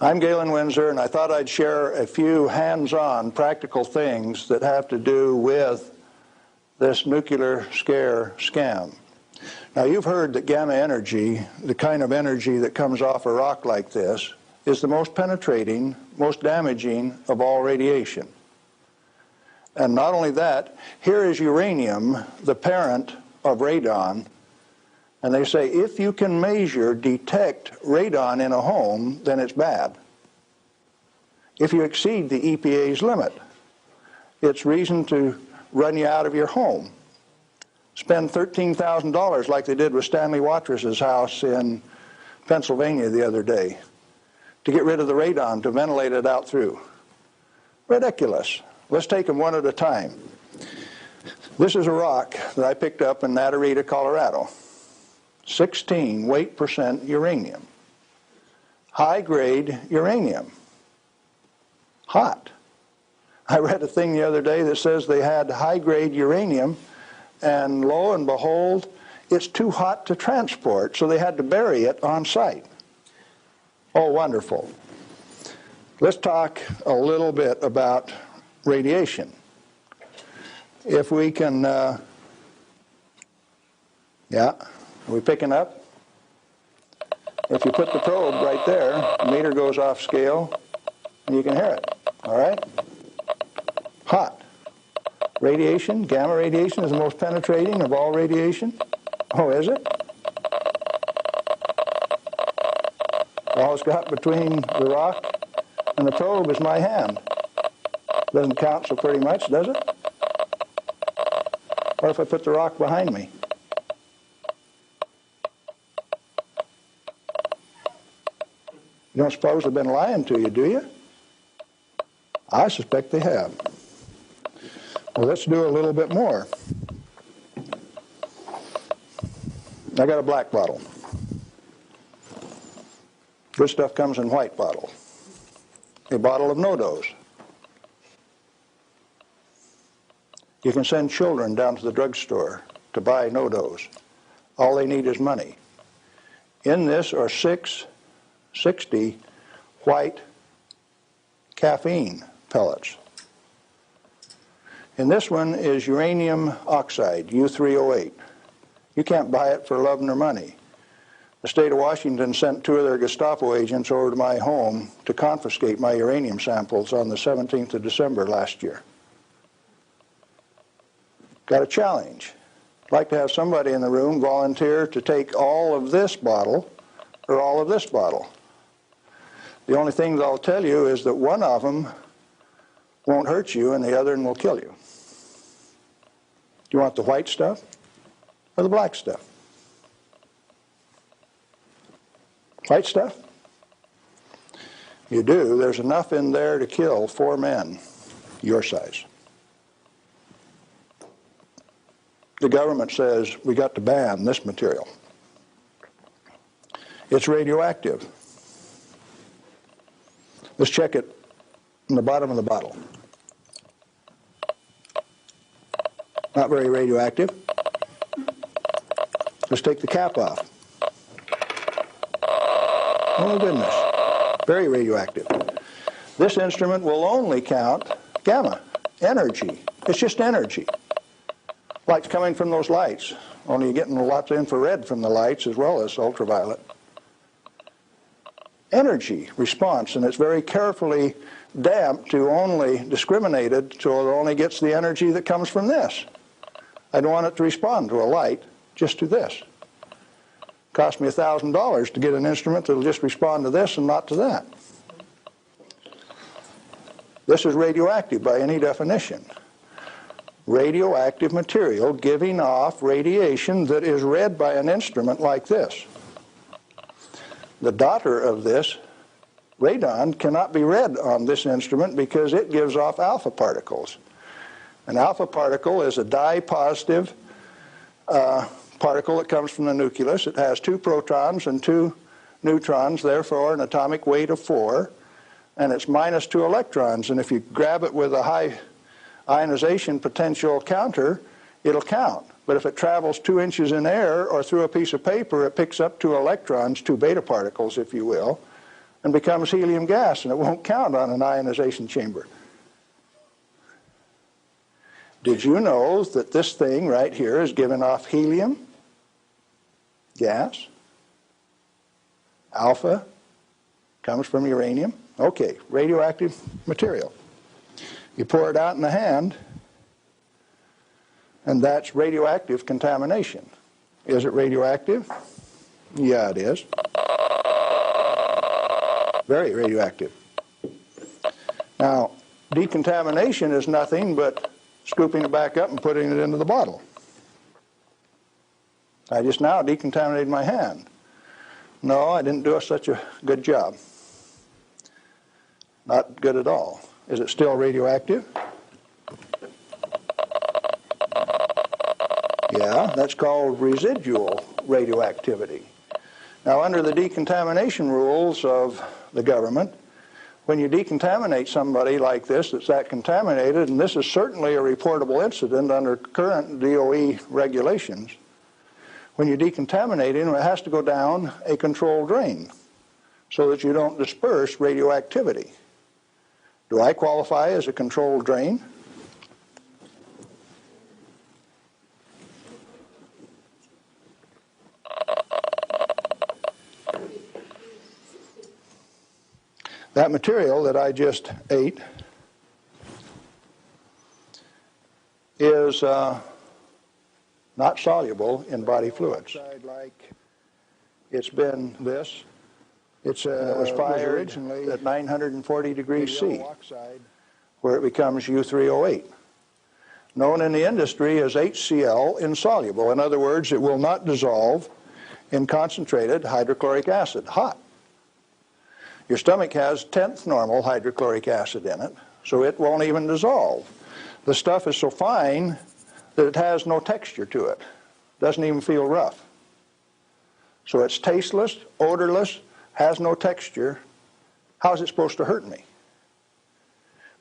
I'm Galen Winsor, and I thought I'd share a few hands-on practical things that have to do with this nuclear scare scam. Now, you've heard that gamma energy, the kind of energy that comes off a rock like this, is the most penetrating, most damaging of all radiation. And not only that, here is uranium, the parent of radon, and they say if you can detect radon in a home, then it's bad. If you exceed the EPA's limit, it's reason to run you out of your home. Spend $13,000 like they did with Stanley Watrous' house in Pennsylvania the other day to get rid of the radon, to ventilate it out through. Ridiculous. Let's take them one at a time. This is a rock that I picked up in Natarita, Colorado. 16 weight % uranium. High-grade uranium. Hot. I read a thing the other day that says they had high-grade uranium, and lo and behold, it's too hot to transport, so they had to bury it on site. Oh, wonderful. Let's talk a little bit about radiation. If we can, are we picking up? If you put the probe right there, the meter goes off scale, and you can hear it, all right? Hot. Radiation, gamma radiation is the most penetrating of all radiation. Oh, is it? All it's got between the rock and the probe is my hand. Doesn't count so pretty much, does it? What if I put the rock behind me? You don't suppose they've been lying to you, do you? I suspect they have. Well, let's do a little bit more. I got a black bottle. Good stuff comes in white bottle. A bottle of no-dose. You can send children down to the drugstore to buy no-dose. All they need is money. In this are 660 white caffeine pellets. And this one is uranium oxide, U3O8. You can't buy it for love nor money. The state of Washington sent 2 of their Gestapo agents over to my home to confiscate my uranium samples on the 17th of December last year. Got a challenge. I'd like to have somebody in the room volunteer to take all of this bottle or all of this bottle. The only thing that I'll tell you is that one of them won't hurt you and the other one will kill you. Do you want the white stuff or the black stuff? White stuff? You do. There's enough in there to kill 4 men your size. The government says we got to ban this material. It's radioactive. Let's check it in the bottom of the bottle. Not very radioactive. Let's take the cap off. Oh, goodness. Very radioactive. This instrument will only count gamma, energy. It's just energy. Light's coming from those lights, only you're getting lots of infrared from the lights as well as ultraviolet. Energy response, and it's very carefully damped to only discriminated so it only gets the energy that comes from this. I don't want it to respond to a light, just to this. Cost me $1,000 to get an instrument that will just respond to this and not to that. This is radioactive by any definition. Radioactive material giving off radiation that is read by an instrument like this. The daughter of this, radon, cannot be read on this instrument because it gives off alpha particles. An alpha particle is a dye-positive particle that comes from the nucleus. It has 2 protons and 2 neutrons, therefore an atomic weight of 4, and it's minus 2 electrons. And if you grab it with a high ionization potential counter, it'll count. But if it travels 2 inches in air or through a piece of paper, it picks up 2 electrons, 2 beta particles, if you will, and becomes helium gas, and it won't count on an ionization chamber. Did you know that this thing right here is giving off helium gas? Alpha comes from uranium. Okay, radioactive material. You pour it out in the hand, and that's radioactive contamination. Is it radioactive? Yeah, it is. Very radioactive. Now, decontamination is nothing but scooping it back up and putting it into the bottle. I just now decontaminated my hand. No, I didn't do such a good job. Not good at all. Is it still radioactive? Yeah, that's called residual radioactivity. Now, under the decontamination rules of the government, when you decontaminate somebody like this that's that contaminated, and this is certainly a reportable incident under current DOE regulations, when you decontaminate him, it has to go down a controlled drain so that you don't disperse radioactivity. Do I qualify as a controlled drain? That material that I just ate is not soluble in body fluids. Like it's been this. It was fired originally at 940 degrees C, where it becomes U3O8, known in the industry as HCl insoluble. In other words, it will not dissolve in concentrated hydrochloric acid, hot. Your stomach has 10th normal hydrochloric acid in it, so it won't even dissolve. The stuff is so fine that it has no texture to it. Doesn't even feel rough. So it's tasteless, odorless, has no texture. How's it supposed to hurt me?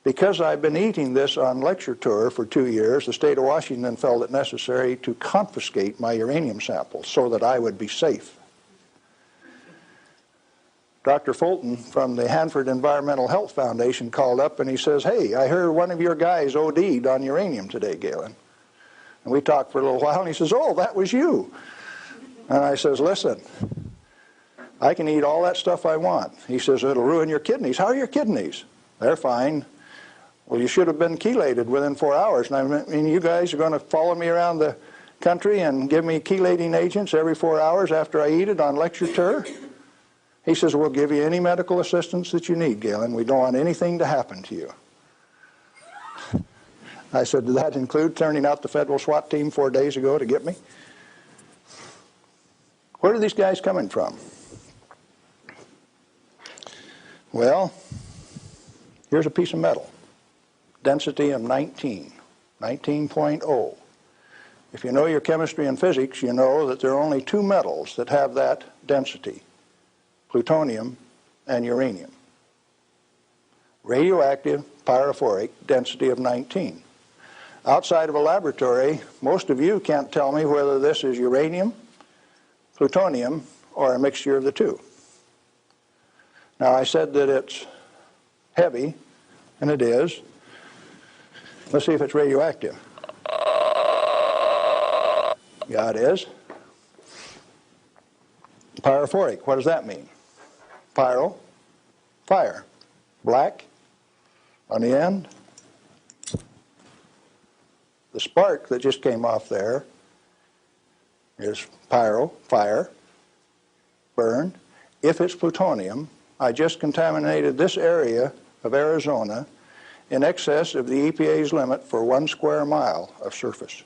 Because I've been eating this on lecture tour for 2 years, the state of Washington felt it necessary to confiscate my uranium samples so that I would be safe. Dr. Fulton from the Hanford Environmental Health Foundation called up and he says, "Hey, I heard one of your guys OD'd on uranium today, Galen." And we talked for a little while and he says, "Oh, that was you." And I says, "Listen, I can eat all that stuff I want." He says, "It'll ruin your kidneys." "How are your kidneys?" "They're fine." "Well, you should have been chelated within 4 hours. And I mean, you guys are going to follow me around the country and give me chelating agents every 4 hours after I eat it on lecture tour?" He says, "We'll give you any medical assistance that you need, Galen. We don't want anything to happen to you." I said, "Did that include turning out the federal SWAT team 4 days ago to get me?" Where are these guys coming from? Well, here's a piece of metal. Density of 19, 19.0. If you know your chemistry and physics, you know that there are only two metals that have that density: plutonium and uranium. Radioactive, pyrophoric, density of 19. Outside of a laboratory, most of you can't tell me whether this is uranium, plutonium, or a mixture of the two. Now, I said that it's heavy, and it is. Let's see if it's radioactive. Yeah, it is. Pyrophoric, what does that mean? Pyro, fire. Black on the end. The spark that just came off there is pyro, fire, burn. If it's plutonium, I just contaminated this area of Arizona in excess of the EPA's limit for 1 square mile of surface.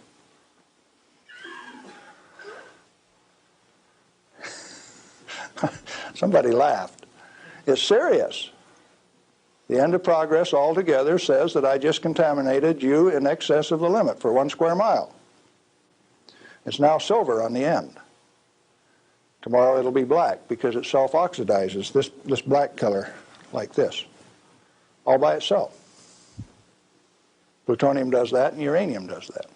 Somebody laughed. It's serious. The end of progress altogether says that I just contaminated you in excess of the limit for 1 square mile. It's now silver on the end. Tomorrow it'll be black because it self-oxidizes, this black color like this, all by itself. Plutonium does that and uranium does that.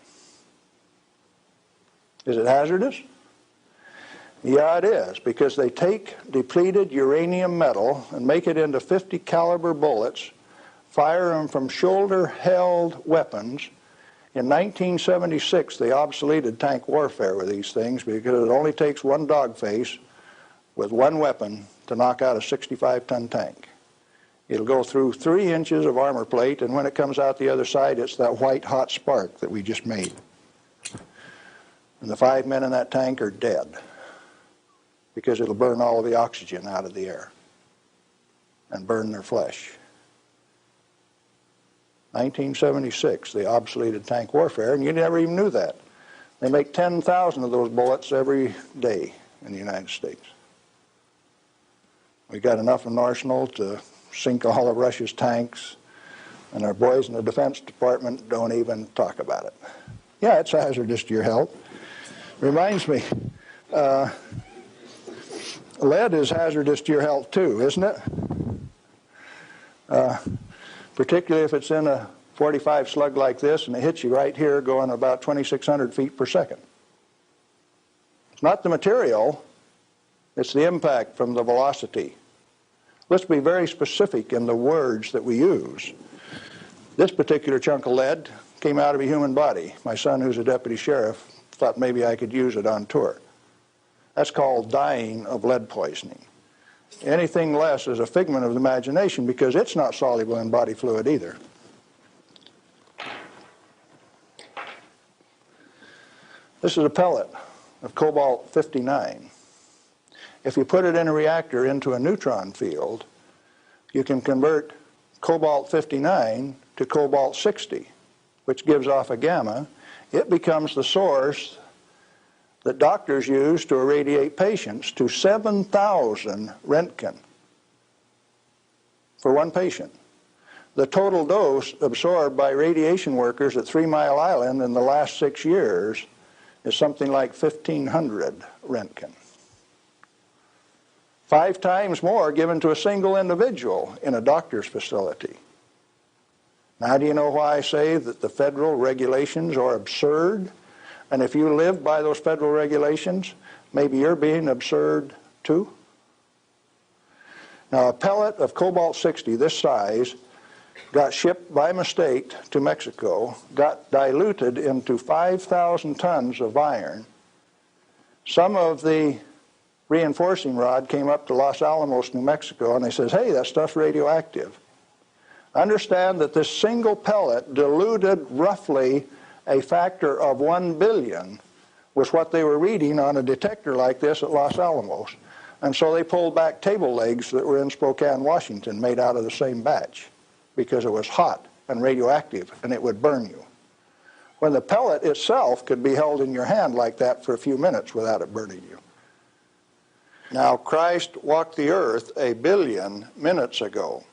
Is it hazardous? Yeah, it is, because they take depleted uranium metal and make it into 50 caliber bullets, fire them from shoulder-held weapons. In 1976, they obsoleted tank warfare with these things because it only takes one dog face with one weapon to knock out a 65-ton tank. It'll go through 3 inches of armor plate, and when it comes out the other side, it's that white hot spark that we just made. And the 5 men in that tank are dead because it'll burn all of the oxygen out of the air and burn their flesh. 1976, they obsoleted tank warfare, and you never even knew that. They make 10,000 of those bullets every day in the United States. We got enough in arsenal to sink all of Russia's tanks, and our boys in the Defense Department don't even talk about it. Yeah, it's hazardous to your health. Reminds me, lead is hazardous to your health too, isn't it? Particularly if it's in a 45 slug like this and it hits you right here going about 2,600 feet per second. It's not the material, it's the impact from the velocity. Let's be very specific in the words that we use. This particular chunk of lead came out of a human body. My son, who's a deputy sheriff, thought maybe I could use it on tour. That's called dying of lead poisoning. Anything less is a figment of the imagination because it's not soluble in body fluid either. This is a pellet of cobalt-59. If you put it in a reactor into a neutron field, you can convert cobalt-59 to cobalt-60, which gives off a gamma. It becomes the source that doctors use to irradiate patients to 7,000 Roentgen for one patient. The total dose absorbed by radiation workers at 3 Mile Island in the last 6 years is something like 1,500 Roentgen. 5 times more given to a single individual in a doctor's facility. Now, do you know why I say that the federal regulations are absurd? And if you live by those federal regulations, maybe you're being absurd too? Now, a pellet of cobalt-60 this size got shipped by mistake to Mexico, got diluted into 5,000 tons of iron. Some of the reinforcing rod came up to Los Alamos, New Mexico, and they says, hey, that stuff's radioactive. Understand that this single pellet diluted roughly a factor of 1 billion was what they were reading on a detector like this at Los Alamos. And so they pulled back table legs that were in Spokane, Washington, made out of the same batch because it was hot and radioactive and it would burn you. When the pellet itself could be held in your hand like that for a few minutes without it burning you. Now, Christ walked the earth 1 billion minutes ago.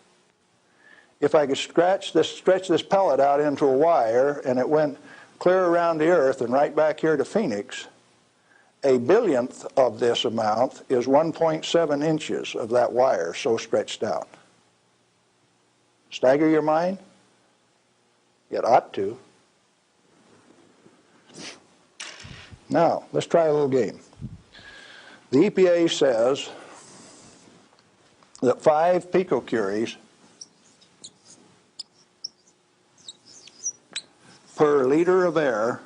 If I could stretch this pellet out into a wire and it went clear around the earth and right back here to Phoenix, 1 billionth of this amount is 1.7 inches of that wire so stretched out. Stagger your mind? It ought to. Now, let's try a little game. The EPA says that 5 picocuries per liter of air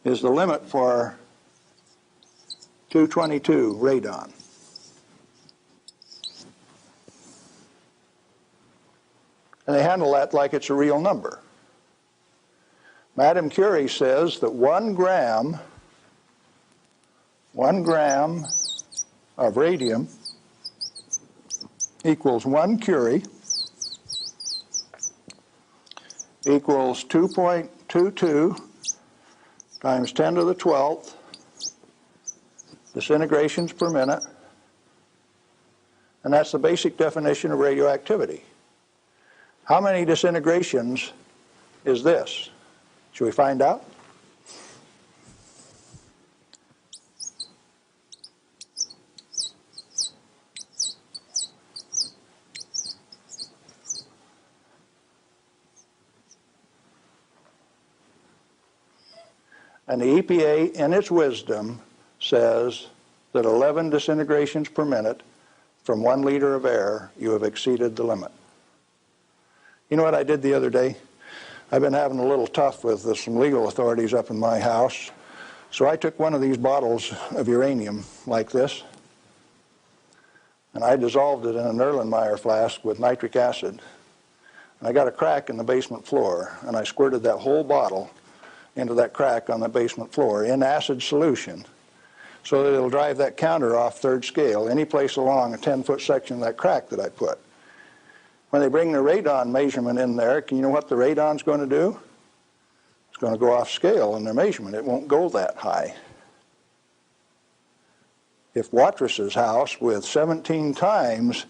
is the limit for 222 radon. And they handle that like it's a real number. Madame Curie says that 1 gram of radium equals 1 curie equals 2.22 times 10 to the 12th disintegrations per minute, and that's the basic definition of radioactivity. How many disintegrations is this? Should we find out? And the EPA, in its wisdom, says that 11 disintegrations per minute from 1 liter of air, you have exceeded the limit. You know what I did the other day? I've been having a little tough with some legal authorities up in my house. So I took one of these bottles of uranium like this, and I dissolved it in an Erlenmeyer flask with nitric acid. And I got a crack in the basement floor, and I squirted that whole bottle into that crack on the basement floor in acid solution so that it'll drive that counter off third scale any place along a 10-foot section of that crack that I put. When they bring the radon measurement in there, you know what the radon's going to do? It's going to go off scale in their measurement. It won't go that high. If Watrous' house with 17 times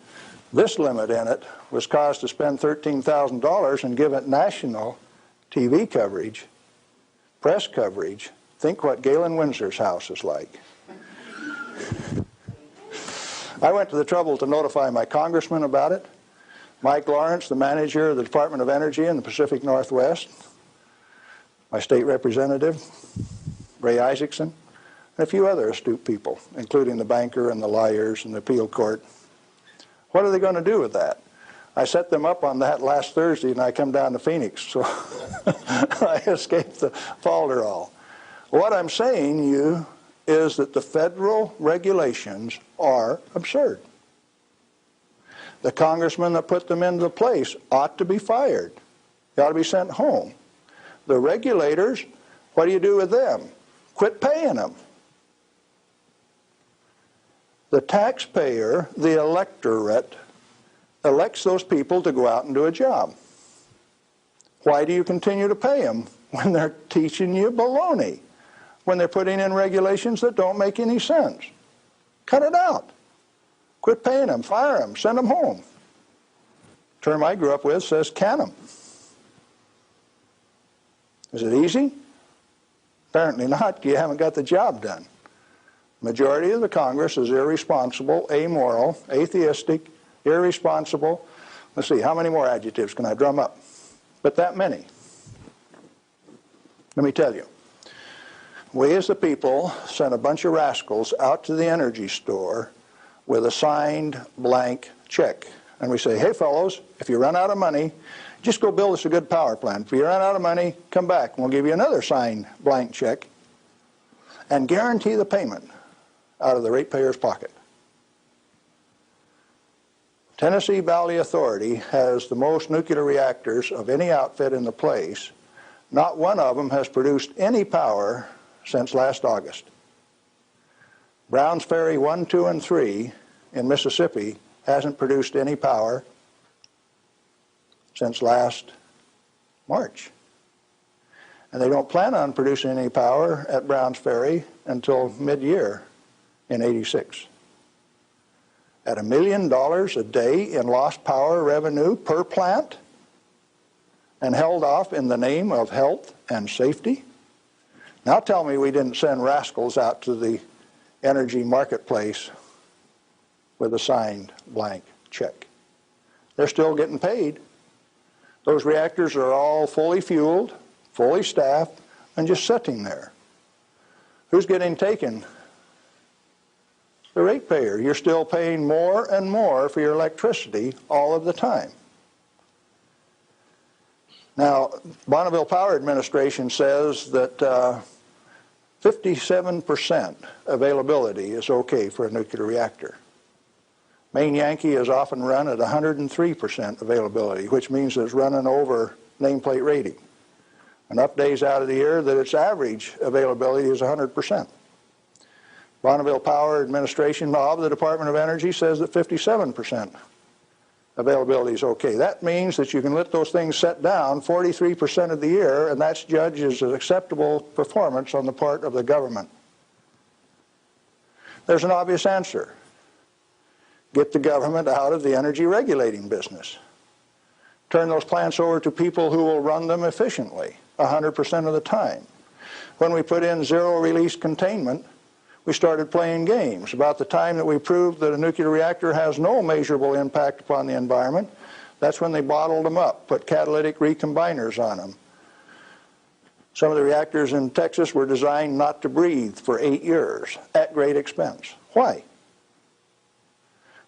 this limit in it was caused to spend $13,000 and give it national TV coverage, press coverage, think what Galen Winsor's house is like. I went to the trouble to notify my congressman about it, Mike Lawrence, the manager of the Department of Energy in the Pacific Northwest, my state representative, Ray Isaacson, and a few other astute people, including the banker and the lawyers and the appeal court. What are they going to do with that? I set them up on that last Thursday, and I come down to Phoenix, so I escaped the falderall. What I'm saying to you is that the federal regulations are absurd. The congressman that put them into place ought to be fired. They ought to be sent home. The regulators, what do you do with them? Quit paying them. The taxpayer, the electorate, elects those people to go out and do a job. Why do you continue to pay them when they're teaching you baloney? When they're putting in regulations that don't make any sense? Cut it out. Quit paying them, fire them, send them home. The term I grew up with says can them. Is it easy? Apparently not. You haven't got the job done. Majority of the Congress is irresponsible, amoral, atheistic, irresponsible. Let's see, how many more adjectives can I drum up? But that many. Let me tell you. We as the people sent a bunch of rascals out to the energy store with a signed blank check. And we say, hey fellows, if you run out of money, just go build us a good power plant. If you run out of money, come back and we'll give you another signed blank check and guarantee the payment out of the ratepayer's pocket. Tennessee Valley Authority has the most nuclear reactors of any outfit in the place. Not one of them has produced any power since last August. Browns Ferry 1, 2, and 3 in Mississippi hasn't produced any power since last March. And they don't plan on producing any power at Browns Ferry until mid-year in '86. At $1 million a day in lost power revenue per plant and held off in the name of health and safety? Now tell me we didn't send rascals out to the energy marketplace with a signed blank check. They're still getting paid. Those reactors are all fully fueled, fully staffed, and just sitting there. Who's getting taken? The ratepayer. You're still paying more and more for your electricity all of the time. Now, Bonneville Power Administration says that 57% availability is okay for a nuclear reactor. Maine Yankee is often run at 103% availability, which means it's running over nameplate rating. Enough days out of the year that its average availability is 100%. Bonneville Power Administration of the Department of Energy says that 57% availability is okay. That means that you can let those things set down 43% of the year, and that's judged as an acceptable performance on the part of the government. There's an obvious answer. Get the government out of the energy regulating business. Turn those plants over to people who will run them efficiently 100% of the time. When we put in zero release containment, we started playing games. About the time that we proved that a nuclear reactor has no measurable impact upon the environment, that's when they bottled them up, put catalytic recombiners on them. Some of the reactors in Texas were designed not to breathe for 8 years at great expense. Why?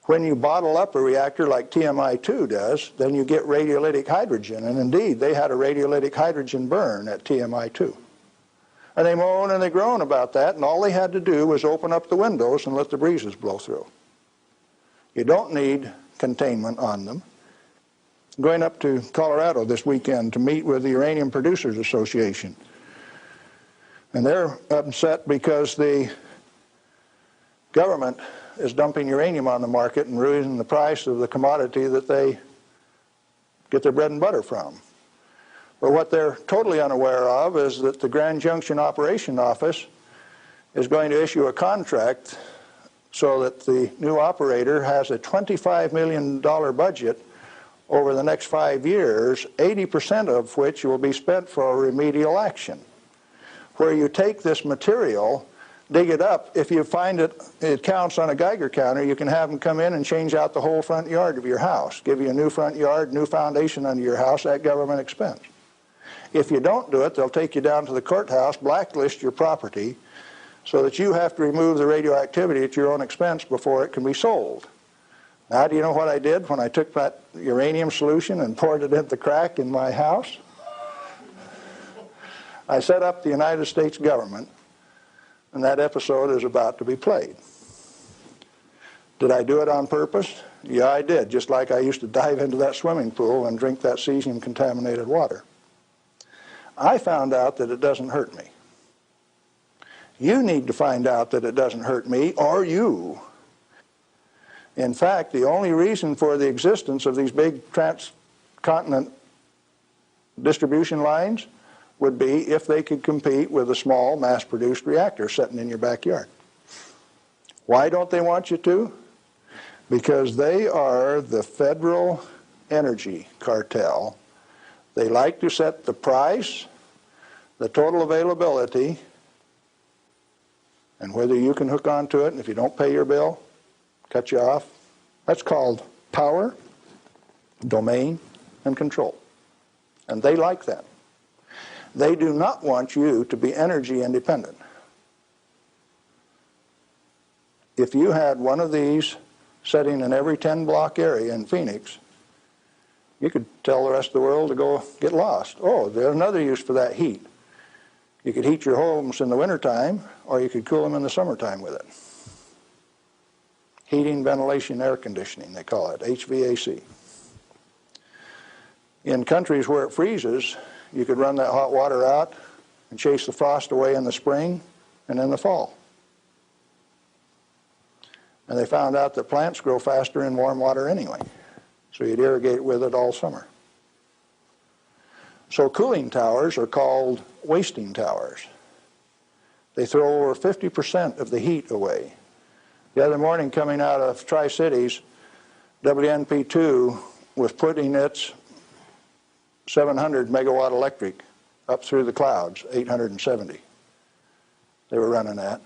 When you bottle up a reactor like TMI-2 does, then you get radiolytic hydrogen, and indeed they had a radiolytic hydrogen burn at TMI-2. And they moan and they groan about that, and all they had to do was open up the windows and let the breezes blow through. You don't need containment on them. I'm going up to Colorado this weekend to meet with the Uranium Producers Association. And they're upset because the government is dumping uranium on the market and raising the price of the commodity that they get their bread and butter from. But what they're totally unaware of is that the Grand Junction Operation Office is going to issue a contract so that the new operator has a $25 million budget over the next 5 years, 80% of which will be spent for remedial action, where you take this material, dig it up. If you find it counts on a Geiger counter, you can have them come in and change out the whole front yard of your house, give you a new front yard, new foundation under your house at government expense. If you don't do it, they'll take you down to the courthouse, blacklist your property, so that you have to remove the radioactivity at your own expense before it can be sold. Now, do you know what I did when I took that uranium solution and poured it in the crack in my house? I set up the United States government, and that episode is about to be played. Did I do it on purpose? Yeah, I did, just like I used to dive into that swimming pool and drink that cesium-contaminated water. I found out that it doesn't hurt me. You need to find out that it doesn't hurt me, or you. In fact, the only reason for the existence of these big transcontinent distribution lines would be if they could compete with a small mass-produced reactor sitting in your backyard. Why don't they want you to? Because they are the federal energy cartel. They like to set the price, the total availability, and whether you can hook onto it, and if you don't pay your bill, cut you off. That's called power, domain, and control. And they like that. They do not want you to be energy independent. If you had one of these sitting in every 10-block area in Phoenix, you could tell the rest of the world to go get lost. Oh, there's another use for that heat. You could heat your homes in the wintertime, or you could cool them in the summertime with it. Heating, ventilation, air conditioning, they call it, HVAC. In countries where it freezes, you could run that hot water out and chase the frost away in the spring and in the fall. And they found out that plants grow faster in warm water anyway, so you'd irrigate with it all summer. So cooling towers are called wasting towers. They throw over 50% of the heat away. The other morning, coming out of Tri-Cities, WNP2 was putting its 700 megawatt electric up through the clouds, 870 they were running at.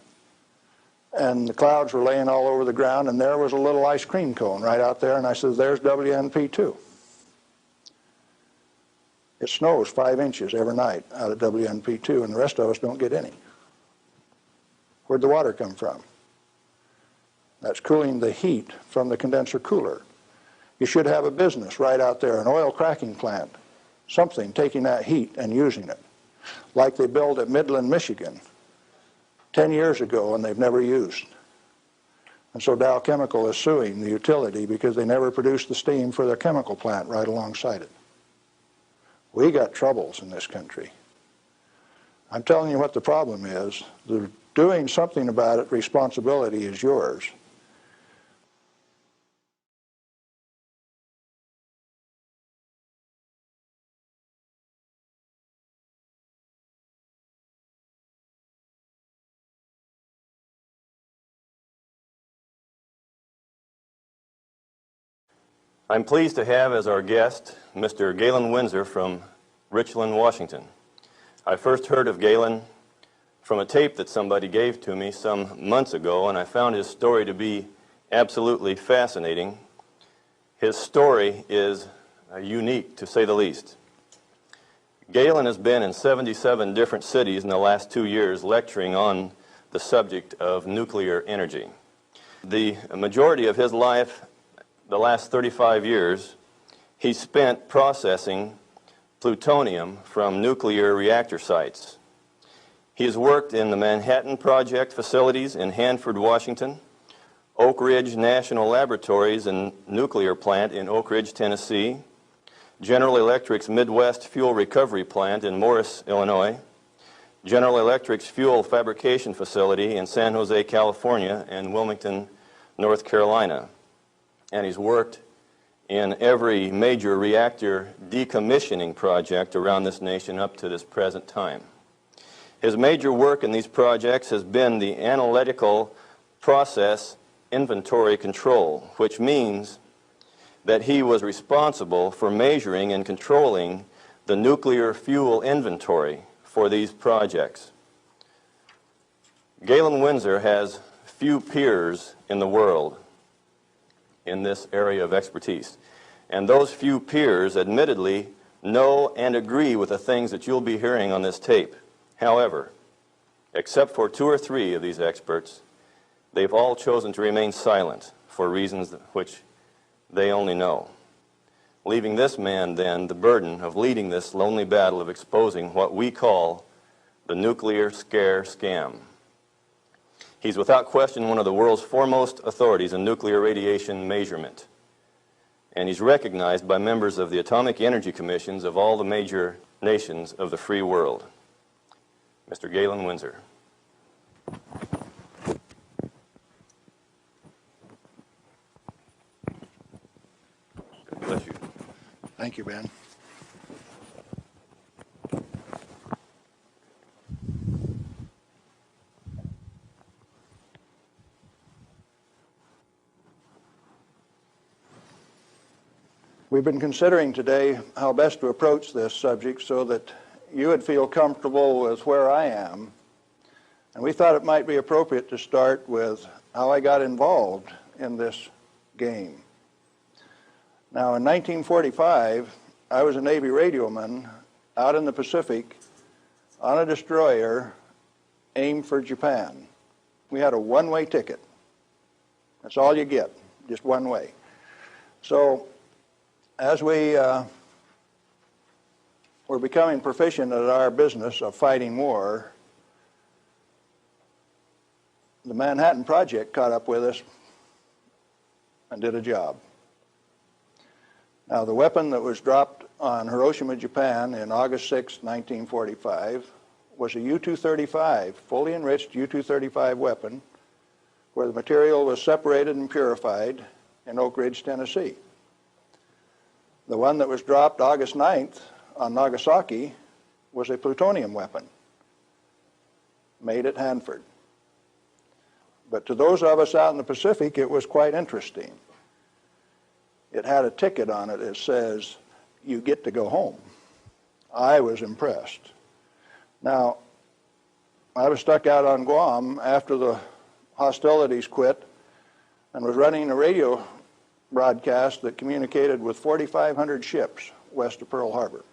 And the clouds were laying all over the ground, and there was a little ice cream cone right out there, and I said, there's WNP2. It snows 5 inches every night out of WNP2, and the rest of us don't get any. Where'd the water come from? That's cooling the heat from the condenser cooler. You should have a business right out there, an oil cracking plant, something taking that heat and using it, like they built at Midland, Michigan 10 years ago and they've never used. And so Dow Chemical is suing the utility because they never produced the steam for their chemical plant right alongside it. We got troubles in this country. I'm telling you what the problem is. Doing something about it, responsibility is yours. I'm pleased to have as our guest Mr. Galen Winsor from Richland, Washington. I first heard of Galen from a tape that somebody gave to me some months ago, and I found his story to be absolutely fascinating. His story is unique, to say the least. Galen has been in 77 different cities in the last 2 years lecturing on the subject of nuclear energy. The majority of his life, the last 35 years, he spent processing plutonium from nuclear reactor sites. He has worked in the Manhattan Project facilities in Hanford, Washington, Oak Ridge National Laboratories and Nuclear Plant in Oak Ridge, Tennessee, General Electric's Midwest Fuel Recovery Plant in Morris, Illinois, General Electric's Fuel Fabrication Facility in San Jose, California, and Wilmington, North Carolina. And he's worked in every major reactor decommissioning project around this nation up to this present time. His major work in these projects has been the analytical process inventory control, which means that he was responsible for measuring and controlling the nuclear fuel inventory for these projects. Galen Winsor has few peers in the world in this area of expertise. And those few peers admittedly know and agree with the things that you'll be hearing on this tape. However, except for 2 or 3 of these experts, they've all chosen to remain silent for reasons which they only know, leaving this man then the burden of leading this lonely battle of exposing what we call the nuclear scare scam. He's without question one of the world's foremost authorities in nuclear radiation measurement, and he's recognized by members of the Atomic Energy Commissions of all the major nations of the free world. Mr. Galen Winsor. God bless you. Thank you, Ben. We've been considering today how best to approach this subject so that you would feel comfortable with where I am. And we thought it might be appropriate to start with how I got involved in this game. Now, in 1945, I was a Navy radioman out in the Pacific on a destroyer aimed for Japan. We had a one-way ticket. That's all you get, just one way. So as we were becoming proficient at our business of fighting war, the Manhattan Project caught up with us and did a job. Now, the weapon that was dropped on Hiroshima, Japan in August 6, 1945 was a U-235, fully enriched U-235 weapon, where the material was separated and purified in Oak Ridge, Tennessee. The one that was dropped August 9th on Nagasaki was a plutonium weapon made at Hanford. But to those of us out in the Pacific, it was quite interesting. It had a ticket on it that says, "You get to go home." I was impressed. Now, I was stuck out on Guam after the hostilities quit and was running a radio broadcast that communicated with 4,500 ships west of Pearl Harbor.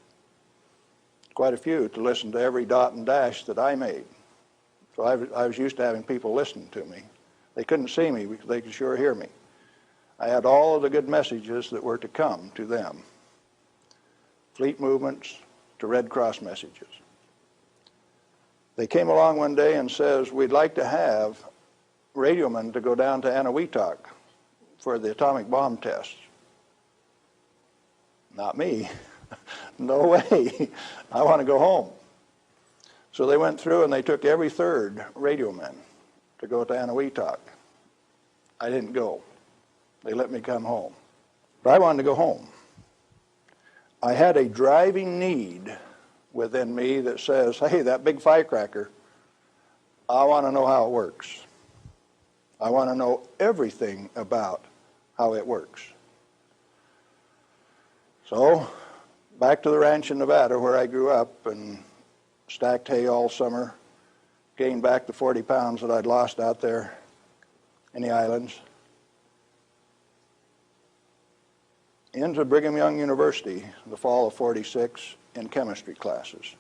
Quite a few to listen to every dot and dash that I made. So I was used to having people listen to me. They couldn't see me, because they could sure hear me. I had all of the good messages that were to come to them. Fleet movements to Red Cross messages. They came along one day and says, "We'd like to have radiomen to go down to Eniwetok for the atomic bomb tests." Not me. No way. I want to go home. So they went through and they took every third radioman to go to Eniwetok. I didn't go. They let me come home. But I wanted to go home. I had a driving need within me that says, hey, that big firecracker, I want to know how it works. I want to know everything about how it works. So, back to the ranch in Nevada where I grew up and stacked hay all summer, gained back the 40 pounds that I'd lost out there in the islands. Into Brigham Young University, the fall of '46, in chemistry classes.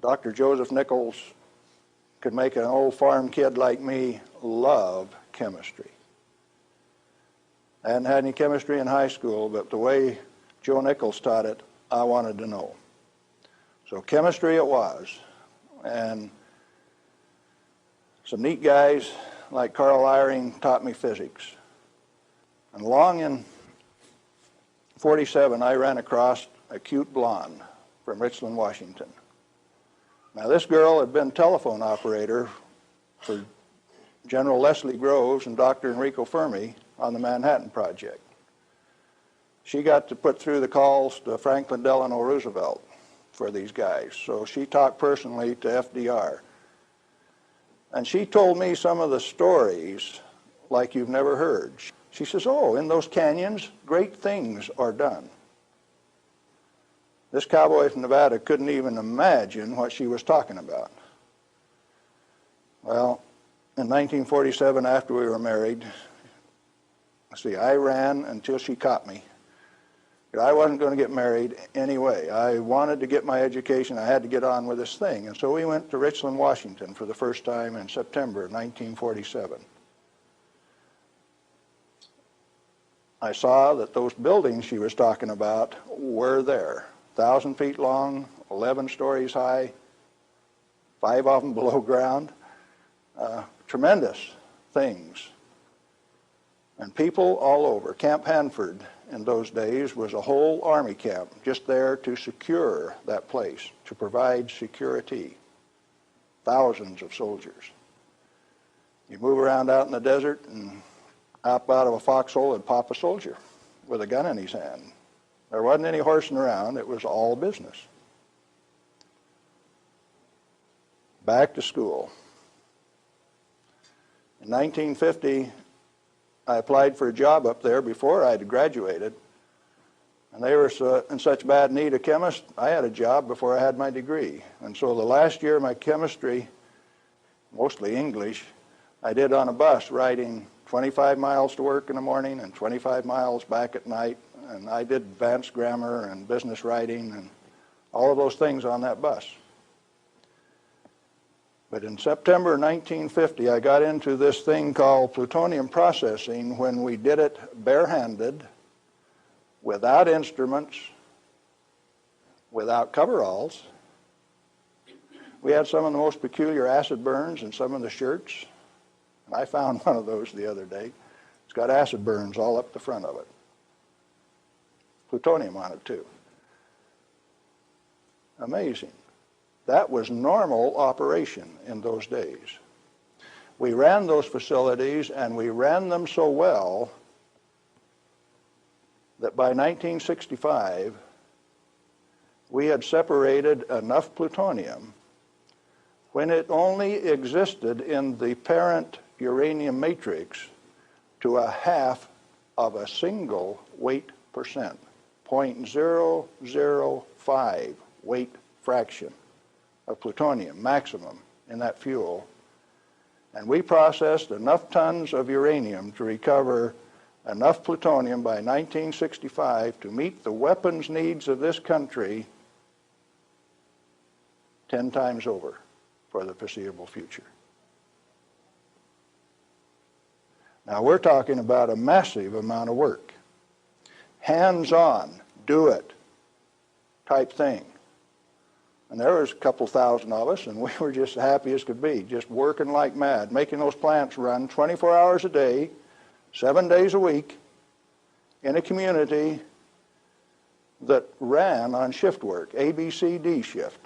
Dr. Joseph Nichols could make an old farm kid like me love chemistry. I hadn't had any chemistry in high school, but the way Joe Nichols taught it, I wanted to know. So chemistry it was. And some neat guys like Carl Eyring taught me physics. And along in 47, I ran across a cute blonde from Richland, Washington. Now this girl had been telephone operator for General Leslie Groves and Dr. Enrico Fermi on the Manhattan Project. She got to put through the calls to Franklin Delano Roosevelt for these guys. So she talked personally to FDR. And she told me some of the stories like you've never heard. She says, oh, in those canyons, great things are done. This cowboy from Nevada couldn't even imagine what she was talking about. Well, in 1947, after we were married, I ran until she caught me. I wasn't going to get married anyway. I wanted to get my education. I had to get on with this thing. And so we went to Richland, Washington for the first time in September of 1947. I saw that those buildings she was talking about were there. 1,000 feet long, 11 stories high, 5 of them below ground. Tremendous things. And people all over. Camp Hanford in those days was a whole army camp just there to secure that place, to provide security. Thousands of soldiers. You move around out in the desert and up out of a foxhole and pop a soldier with a gun in his hand. There wasn't any horsing around. It was all business. Back to school. In 1950, I applied for a job up there before I had graduated, and they were in such bad need of chemists, I had a job before I had my degree. And so the last year of my chemistry, mostly English, I did on a bus, riding 25 miles to work in the morning and 25 miles back at night, and I did advanced grammar and business writing and all of those things on that bus. But in September 1950, I got into this thing called plutonium processing when we did it barehanded, without instruments, without coveralls. We had some of the most peculiar acid burns in some of the shirts. And I found one of those the other day. It's got acid burns all up the front of it. Plutonium on it, too. Amazing. That was normal operation in those days. We ran those facilities, and we ran them so well that by 1965, we had separated enough plutonium when it only existed in the parent uranium matrix to a half of a single weight percent, 0.005 weight fraction of plutonium maximum in that fuel. And we processed enough tons of uranium to recover enough plutonium by 1965 to meet the weapons needs of this country 10 times over for the foreseeable future. Now we're talking about a massive amount of work. Hands-on, do it type thing. And there was a couple thousand of us, and we were just happy as could be, just working like mad, making those plants run 24 hours a day, 7 days a week, in a community that ran on shift work, ABCD shift.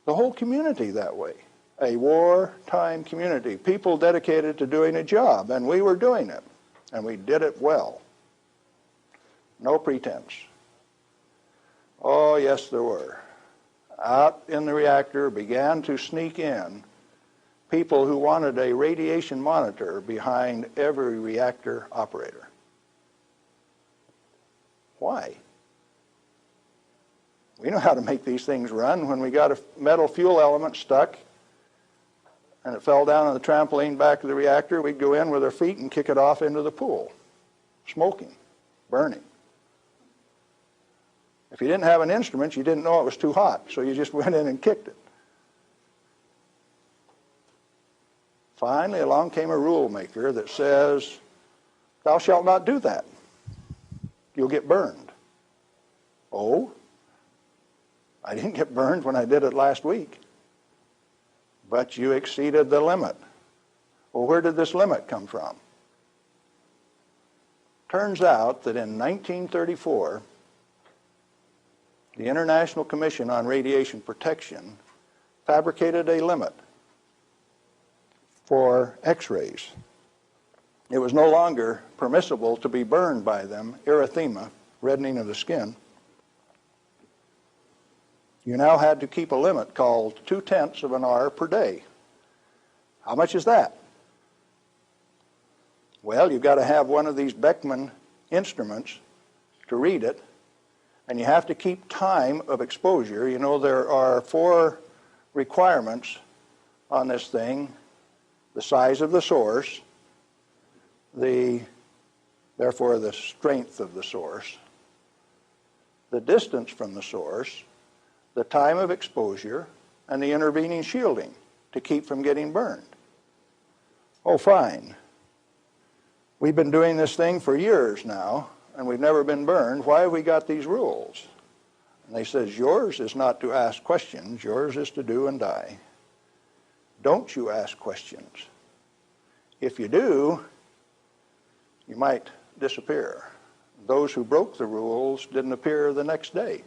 The whole community that way. A wartime community, people dedicated to doing a job, and we were doing it, and we did it well. No pretense. Oh, yes, there were. Out in the reactor began to sneak in people who wanted a radiation monitor behind every reactor operator. Why? We know how to make these things run. When we got a metal fuel element stuck and it fell down on the trampoline back of the reactor, we'd go in with our feet and kick it off into the pool, smoking, burning. If you didn't have an instrument, you didn't know it was too hot, so you just went in and kicked it. Finally, along came a rule maker that says, thou shalt not do that. You'll get burned. Oh, I didn't get burned when I did it last week. But you exceeded the limit. Well, where did this limit come from? Turns out that in 1934, the International Commission on Radiation Protection fabricated a limit for X-rays. It was no longer permissible to be burned by them, erythema, reddening of the skin. You now had to keep a limit called 0.2 of an hour per day. How much is that? Well, you've got to have one of these Beckman instruments to read it, and you have to keep time of exposure. You know, there are 4 requirements on this thing: the size of the source, therefore the strength of the source, the distance from the source, the time of exposure, and the intervening shielding to keep from getting burned. Oh, fine. We've been doing this thing for years now, and we've never been burned. Why have we got these rules? And they says, yours is not to ask questions, yours is to do and die. Don't you ask questions. If you do, you might disappear. Those who broke the rules didn't appear the next day.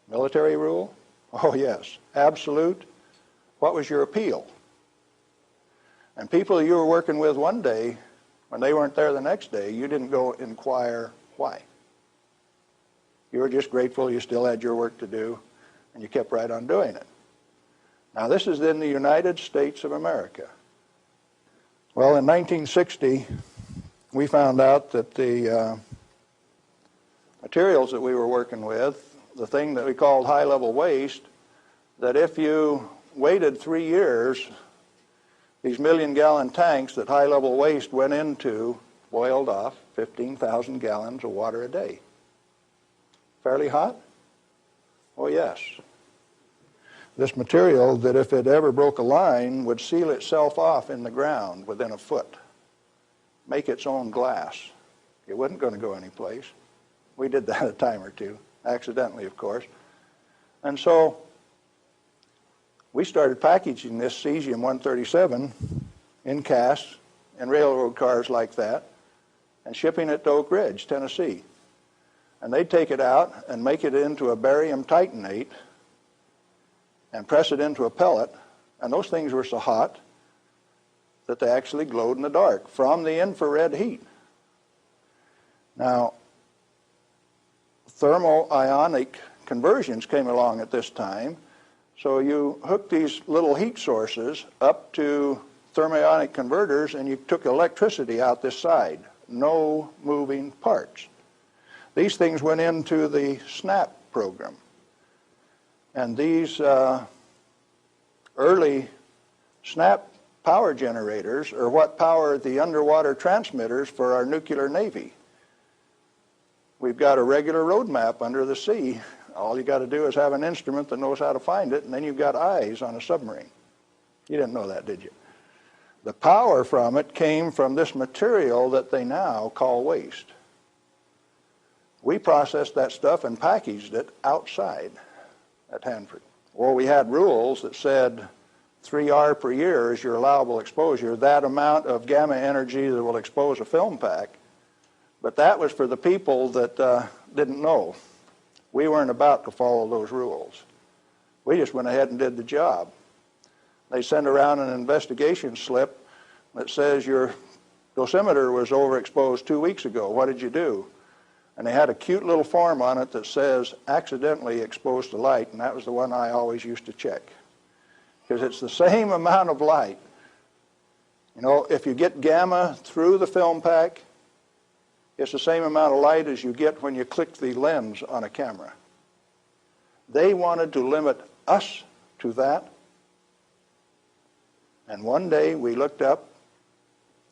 Military rule? Oh yes, absolute. What was your appeal? And people you were working with one day, when they weren't there the next day, you didn't go inquire why. You were just grateful you still had your work to do, and you kept right on doing it. Now this is in the United States of America. Well, in 1960, we found out that the materials that we were working with, the thing that we called high-level waste, that if you waited 3 years, these million-gallon tanks that high-level waste went into boiled off 15,000 gallons of water a day. Fairly hot? Oh, yes. This material that if it ever broke a line would seal itself off in the ground within a foot, make its own glass. It wasn't going to go anyplace. We did that a time or two, accidentally, of course. And so we started packaging this cesium-137 in casks and railroad cars like that and shipping it to Oak Ridge, Tennessee. And they'd take it out and make it into a barium titanate and press it into a pellet, and those things were so hot that they actually glowed in the dark from the infrared heat. Now, thermal-ionic conversions came along at this time, so you hooked these little heat sources up to thermionic converters and you took electricity out this side. No moving parts. These things went into the SNAP program. And these early SNAP power generators are what powered the underwater transmitters for our nuclear navy. We've got a regular road map under the sea. All you got to do is have an instrument that knows how to find it, and then you've got eyes on a submarine. You didn't know that, did you? The power from it came from this material that they now call waste. We processed that stuff and packaged it outside at Hanford. Well, we had rules that said 3R per year is your allowable exposure, that amount of gamma energy that will expose a film pack. But that was for the people that didn't know. We weren't about to follow those rules. We just went ahead and did the job. They send around an investigation slip that says your dosimeter was overexposed 2 weeks ago. What did you do? And they had a cute little form on it that says accidentally exposed to light, and that was the one I always used to check. Because it's the same amount of light. You know, if you get gamma through the film pack, it's the same amount of light as you get when you click the lens on a camera. They wanted to limit us to that. And one day we looked up,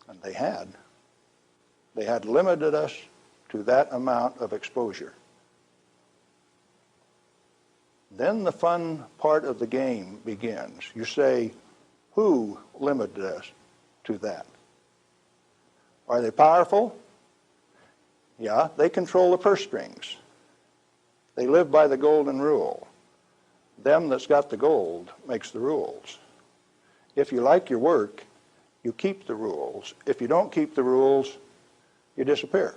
and they had limited us to that amount of exposure. Then the fun part of the game begins. You say, who limited us to that? Are they powerful? Yeah, they control the purse strings. They live by the golden rule. Them that's got the gold makes the rules. If you like your work, you keep the rules. If you don't keep the rules, you disappear.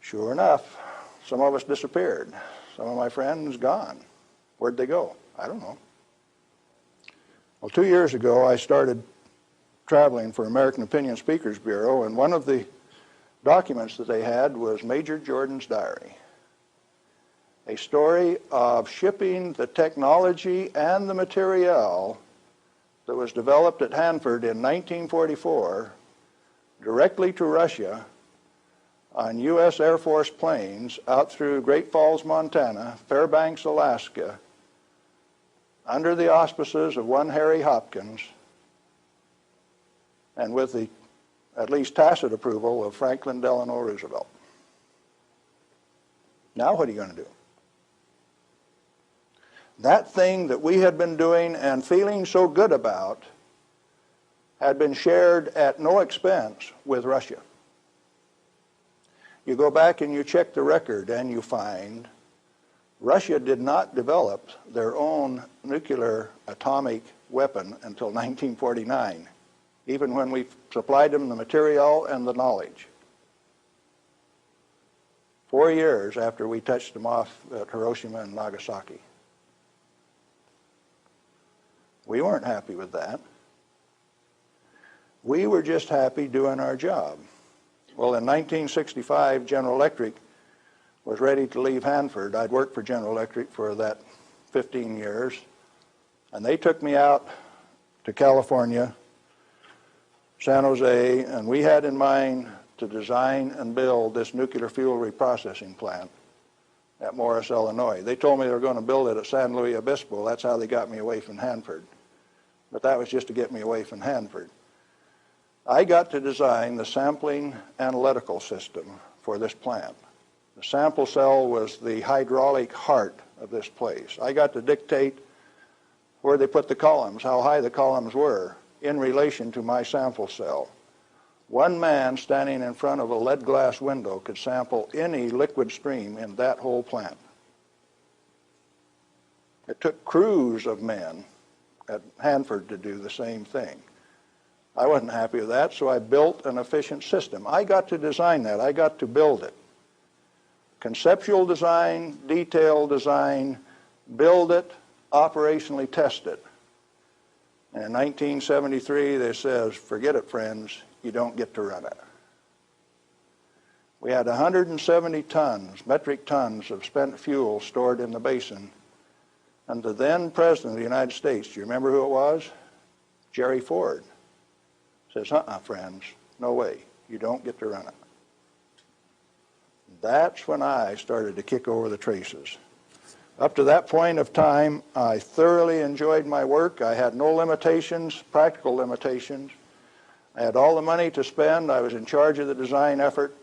Sure enough, some of us disappeared. Some of my friends gone. Where'd they go? I don't know. Well, 2 years ago, I started traveling for American Opinion Speakers Bureau, and one of the documents that they had was Major Jordan's diary. A story of shipping the technology and the materiel that was developed at Hanford in 1944 directly to Russia on U.S. Air Force planes out through Great Falls, Montana, Fairbanks, Alaska, under the auspices of one Harry Hopkins, and with the at least tacit approval of Franklin Delano Roosevelt. Now what are you going to do? That thing that we had been doing and feeling so good about had been shared at no expense with Russia. You go back and you check the record and you find Russia did not develop their own nuclear atomic weapon until 1949, even when we supplied them the material and the knowledge. 4 years after we touched them off at Hiroshima and Nagasaki. We weren't happy with that. We were just happy doing our job. Well, in 1965, General Electric was ready to leave Hanford. I'd worked for General Electric for that 15 years, and they took me out to California, San Jose, and we had in mind to design and build this nuclear fuel reprocessing plant at Morris, Illinois. They told me they were going to build it at San Luis Obispo. That's how they got me away from Hanford. But that was just to get me away from Hanford. I got to design the sampling analytical system for this plant. The sample cell was the hydraulic heart of this place. I got to dictate where they put the columns, how high the columns were in relation to my sample cell. One man standing in front of a lead glass window could sample any liquid stream in that whole plant. It took crews of men at Hanford to do the same thing. I wasn't happy with that, so I built an efficient system. I got to design that. I got to build it. Conceptual design, detailed design, build it, operationally test it. And in 1973, they says, forget it, friends, you don't get to run it. We had 170 tons, metric tons of spent fuel stored in the basin. And the then President of the United States, do you remember who it was? Jerry Ford. Says, friends, no way, you don't get to run it. That's when I started to kick over the traces. Up to that point of time, I thoroughly enjoyed my work. I had no limitations, practical limitations. I had all the money to spend. I was in charge of the design effort.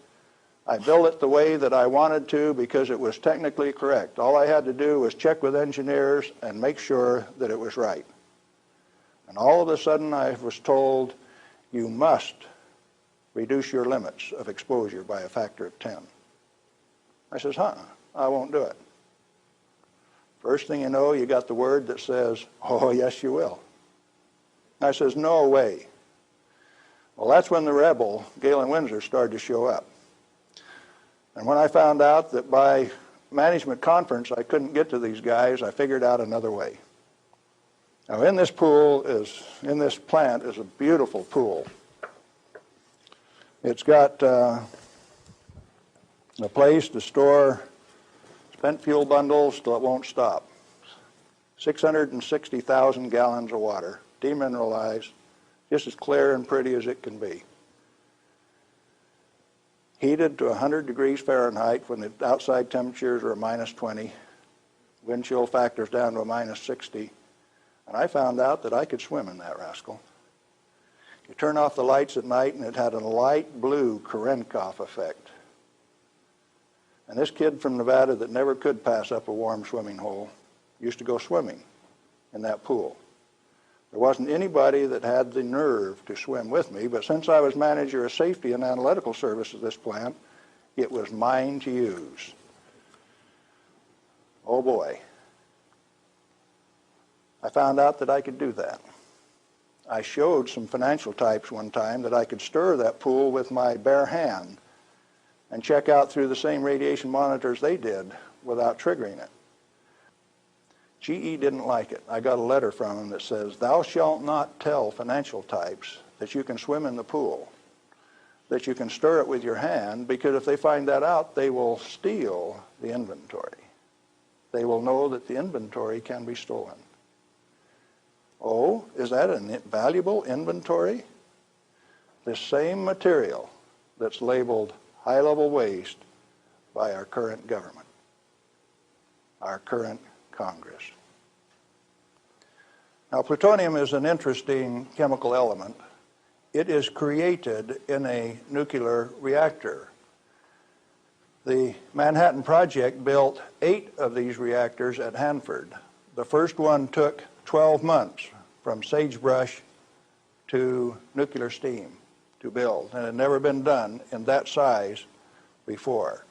I built it the way that I wanted to because it was technically correct. All I had to do was check with engineers and make sure that it was right. And all of a sudden I was told, you must reduce your limits of exposure by a factor of 10. I says, I won't do it. First thing you know, you got the word that says, oh, yes, you will. I says, no way. Well, that's when the rebel, Galen Winsor, started to show up. And when I found out that by management conference I couldn't get to these guys, I figured out another way. Now, in this plant is a beautiful pool. It's got a place to store spent fuel bundles till it won't stop. 660,000 gallons of water, demineralized, just as clear and pretty as it can be. Heated to 100 degrees Fahrenheit when the outside temperatures are minus 20, wind chill factors down to a minus 60, and I found out that I could swim in that rascal. You turn off the lights at night and it had a light blue Cherenkov effect. And this kid from Nevada that never could pass up a warm swimming hole used to go swimming in that pool. There wasn't anybody that had the nerve to swim with me, but since I was manager of safety and analytical service at this plant, it was mine to use. Oh boy. I found out that I could do that. I showed some financial types one time that I could stir that pool with my bare hand and check out through the same radiation monitors they did without triggering it. GE didn't like it. I got a letter from him that says, "Thou shalt not tell financial types that you can swim in the pool, that you can stir it with your hand, because if they find that out, they will steal the inventory. They will know that the inventory can be stolen." Oh, is that a valuable inventory? This same material that's labeled high-level waste by our current government, our current Congress. Now, plutonium is an interesting chemical element. It is created in a nuclear reactor. The Manhattan Project built 8 of these reactors at Hanford. The first one took 12 months from sagebrush to nuclear steam to build, and it had never been done in that size before.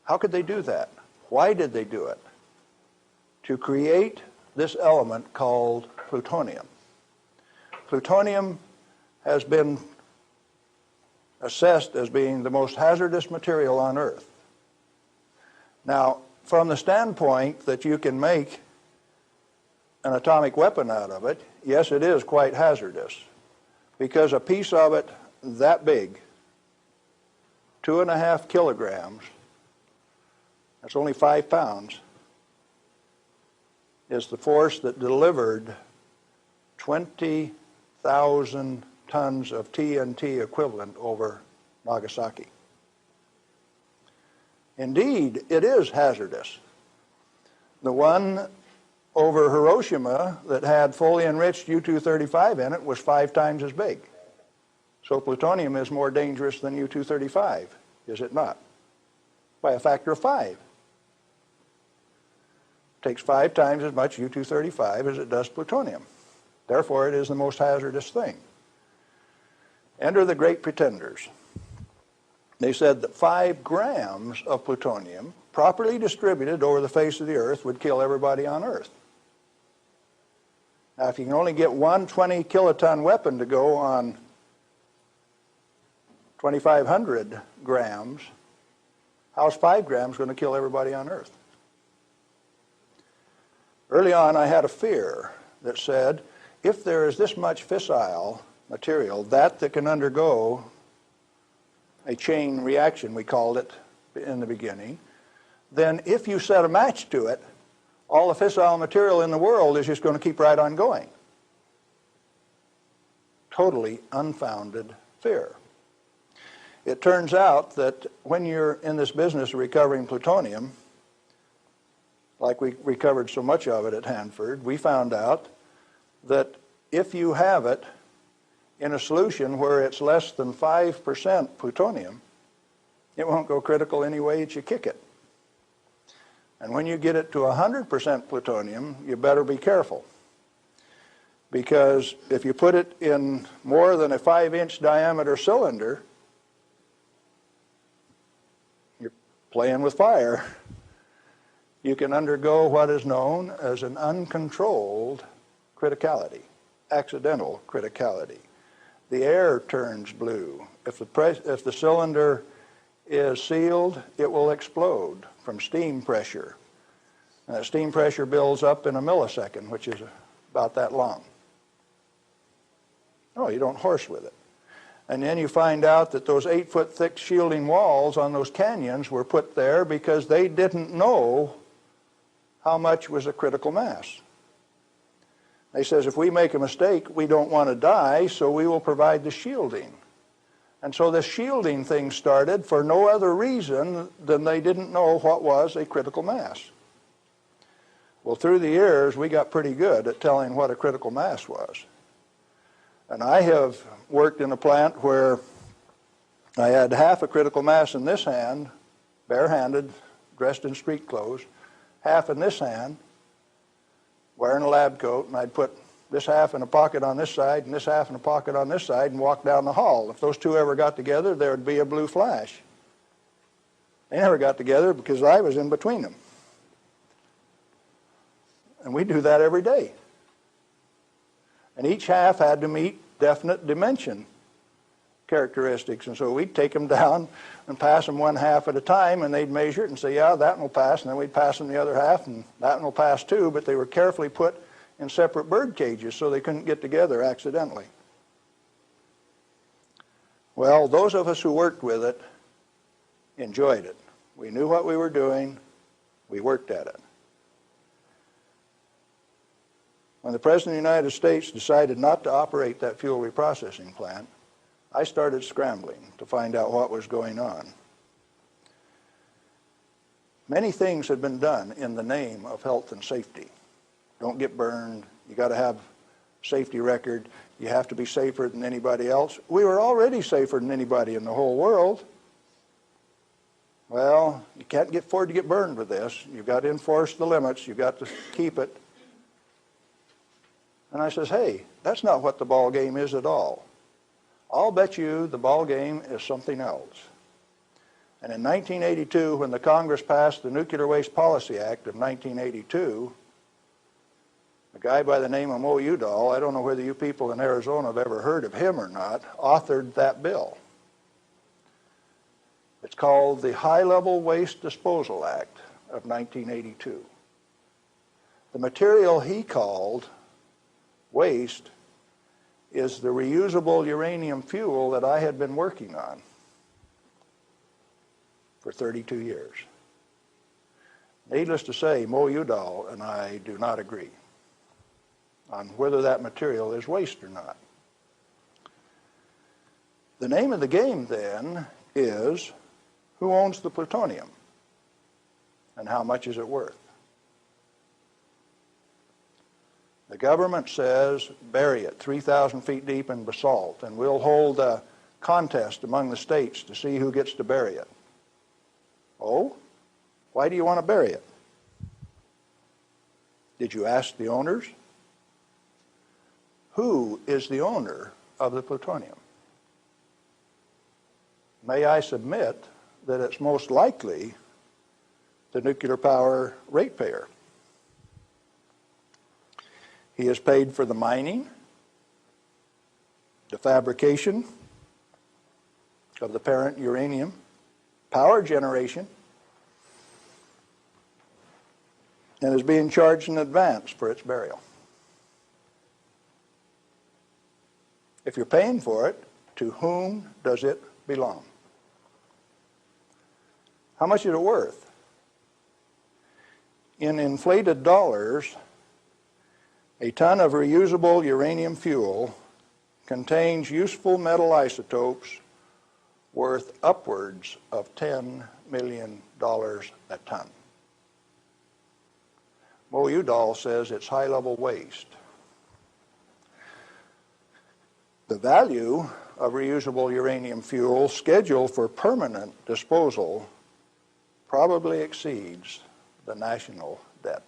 How could they do that? Why did they do it? To create this element called plutonium. Plutonium has been assessed as being the most hazardous material on Earth. Now, from the standpoint that you can make an atomic weapon out of it, yes, it is quite hazardous, because a piece of it that big, 2.5 kilograms, that's only 5 pounds, is the force that delivered 20,000 tons of TNT equivalent over Nagasaki. Indeed, it is hazardous. The one over Hiroshima that had fully enriched U-235 in it was 5 times as big. So plutonium is more dangerous than U-235, is it not? By a factor of 5. It takes 5 times as much U-235 as it does plutonium. Therefore, it is the most hazardous thing. Enter the great pretenders. They said that 5 grams of plutonium, properly distributed over the face of the Earth, would kill everybody on Earth. Now, if you can only get one 20 kiloton weapon to go on 2,500 grams, how's 5 grams going to kill everybody on Earth? Early on, I had a fear that said, if there is this much fissile material, that can undergo a chain reaction, we called it in the beginning, then if you set a match to it, all the fissile material in the world is just going to keep right on going. Totally unfounded fear. It turns out that when you're in this business of recovering plutonium, like we recovered so much of it at Hanford, we found out that if you have it in a solution where it's less than 5% plutonium, it won't go critical any way that you kick it. And when you get it to 100% plutonium, you better be careful. Because if you put it in more than a 5-inch diameter cylinder, you're playing with fire. You can undergo what is known as an uncontrolled criticality, accidental criticality. The air turns blue. If the cylinder is sealed, it will explode from steam pressure. And that steam pressure builds up in a millisecond, which is about that long. Oh, you don't horse with it. And then you find out that those 8-foot thick shielding walls on those canyons were put there because they didn't know how much was a critical mass. They says, if we make a mistake, we don't want to die, so we will provide the shielding. And so this shielding thing started for no other reason than they didn't know what was a critical mass. Well, through the years, we got pretty good at telling what a critical mass was. And I have worked in a plant where I had half a critical mass in this hand barehanded, dressed in street clothes, half in this hand, wearing a lab coat, and I'd put this half in a pocket on this side and this half in a pocket on this side and walk down the hall. If those two ever got together, there would be a blue flash. They never got together because I was in between them. And we do that every day. And each half had to meet definite dimension characteristics. And so we'd take them down and pass them one half at a time, and they'd measure it and say, yeah, that one will pass. And then we'd pass them the other half, and that one will pass too. But they were carefully put in separate bird cages so they couldn't get together accidentally. Well, those of us who worked with it enjoyed it. We knew what we were doing. We worked at it. When the President of the United States decided not to operate that fuel reprocessing plant, I started scrambling to find out what was going on. Many things had been done in the name of health and safety. Don't get burned. You got to have a safety record. You have to be safer than anybody else. We were already safer than anybody in the whole world. Well, you can't afford to get burned with this. You've got to enforce the limits. You've got to keep it. And I says, hey, that's not what the ball game is at all. I'll bet you the ball game is something else. And in 1982, when the Congress passed the Nuclear Waste Policy Act of 1982, a guy by the name of Mo Udall, I don't know whether you people in Arizona have ever heard of him or not, authored that bill. It's called the High-Level Waste Disposal Act of 1982. The material he called waste is the reusable uranium fuel that I had been working on for 32 years. Needless to say, Mo Udall and I do not agree on whether that material is waste or not. The name of the game then is, who owns the plutonium and how much is it worth? The government says bury it 3,000 feet deep in basalt, and we'll hold a contest among the states to see who gets to bury it. Oh? Why do you want to bury it? Did you ask the owners? Who is the owner of the plutonium? May I submit that it's most likely the nuclear power ratepayer. He is paid for the mining, the fabrication of the parent uranium, power generation, and is being charged in advance for its burial. If you're paying for it, to whom does it belong? How much is it worth? In inflated dollars, a ton of reusable uranium fuel contains useful metal isotopes worth upwards of $10 million a ton. Mo Udall says it's high-level waste. The value of reusable uranium fuel scheduled for permanent disposal probably exceeds the national debt.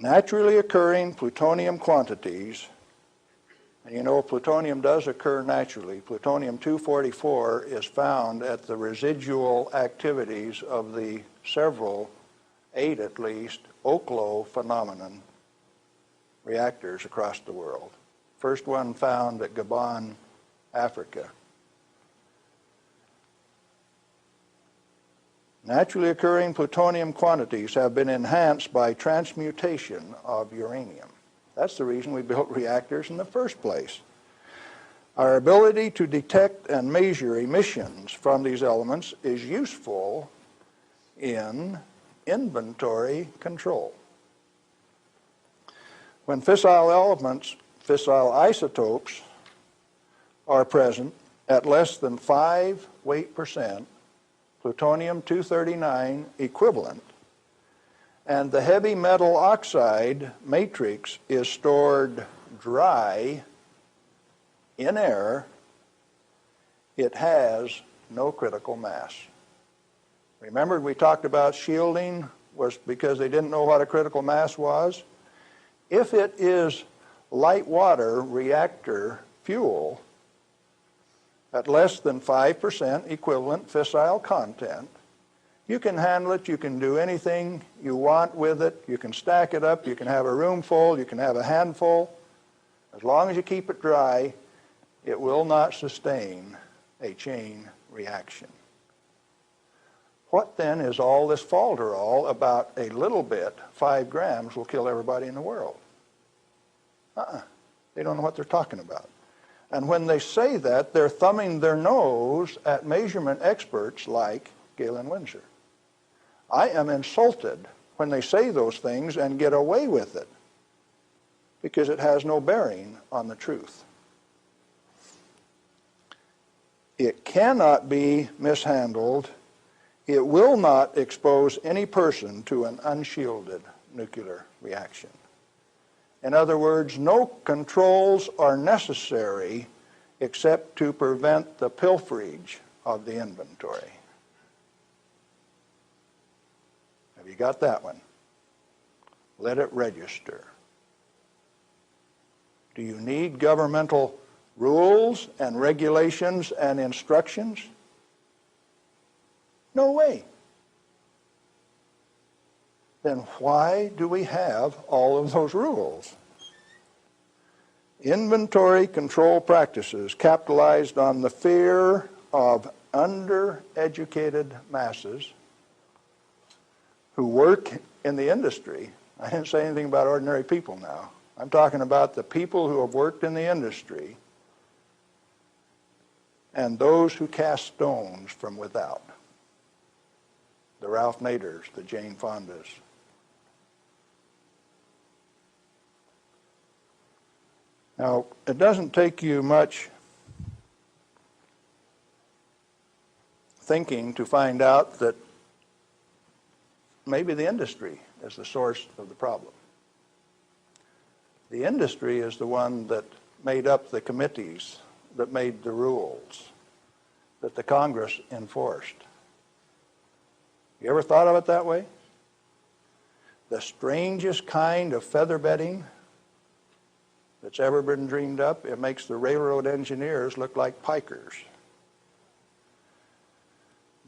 Naturally occurring plutonium quantities, and you know plutonium does occur naturally. Plutonium-244 is found at the residual activities of the several, 8 at least, Oklo phenomenon reactors across the world. First one found at Gabon, Africa. Naturally occurring plutonium quantities have been enhanced by transmutation of uranium. That's the reason we built reactors in the first place. Our ability to detect and measure emissions from these elements is useful in inventory control. When fissile elements, fissile isotopes, are present at less than 5 weight percent, plutonium-239 equivalent, and the heavy metal oxide matrix is stored dry in air, it has no critical mass. Remember, we talked about shielding was because they didn't know what a critical mass was? If it is light water reactor fuel at less than 5% equivalent fissile content, you can handle it, you can do anything you want with it, you can stack it up, you can have a room full, you can have a handful. As long as you keep it dry, it will not sustain a chain reaction. What then is all this falderall about a little bit, 5 grams, will kill everybody in the world? They don't know what they're talking about. And when they say that, they're thumbing their nose at measurement experts like Galen Winsor. I am insulted when they say those things and get away with it, because it has no bearing on the truth. It cannot be mishandled. It will not expose any person to an unshielded nuclear reaction. In other words, no controls are necessary except to prevent the pilferage of the inventory. Have you got that one? Let it register. Do you need governmental rules and regulations and instructions? No way. Then why do we have all of those rules? Inventory control practices capitalized on the fear of undereducated masses who work in the industry. I didn't say anything about ordinary people now. I'm talking about the people who have worked in the industry and those who cast stones from without. The Ralph Naders, the Jane Fondas. Now, it doesn't take you much thinking to find out that maybe the industry is the source of the problem. The industry is the one that made up the committees that made the rules that the Congress enforced. You ever thought of it that way? The strangest kind of feather bedding that's ever been dreamed up, it makes the railroad engineers look like pikers.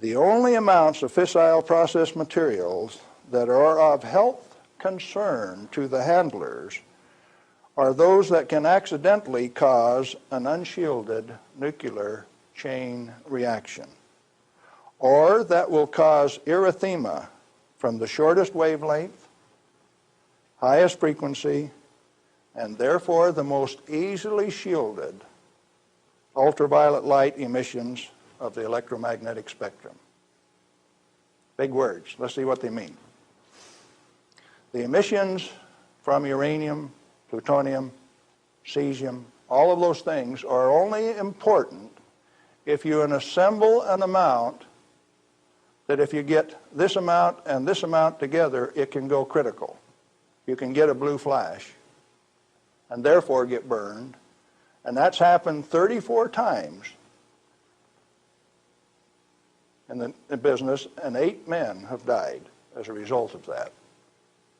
The only amounts of fissile process materials that are of health concern to the handlers are those that can accidentally cause an unshielded nuclear chain reaction, or that will cause erythema from the shortest wavelength, highest frequency, and therefore the most easily shielded ultraviolet light emissions of the electromagnetic spectrum. Big words. Let's see what they mean. The emissions from uranium, plutonium, cesium, all of those things are only important if you assemble an amount that if you get this amount and this amount together, it can go critical. You can get a blue flash and therefore get burned. And that's happened 34 times in the business, and 8 men have died as a result of that.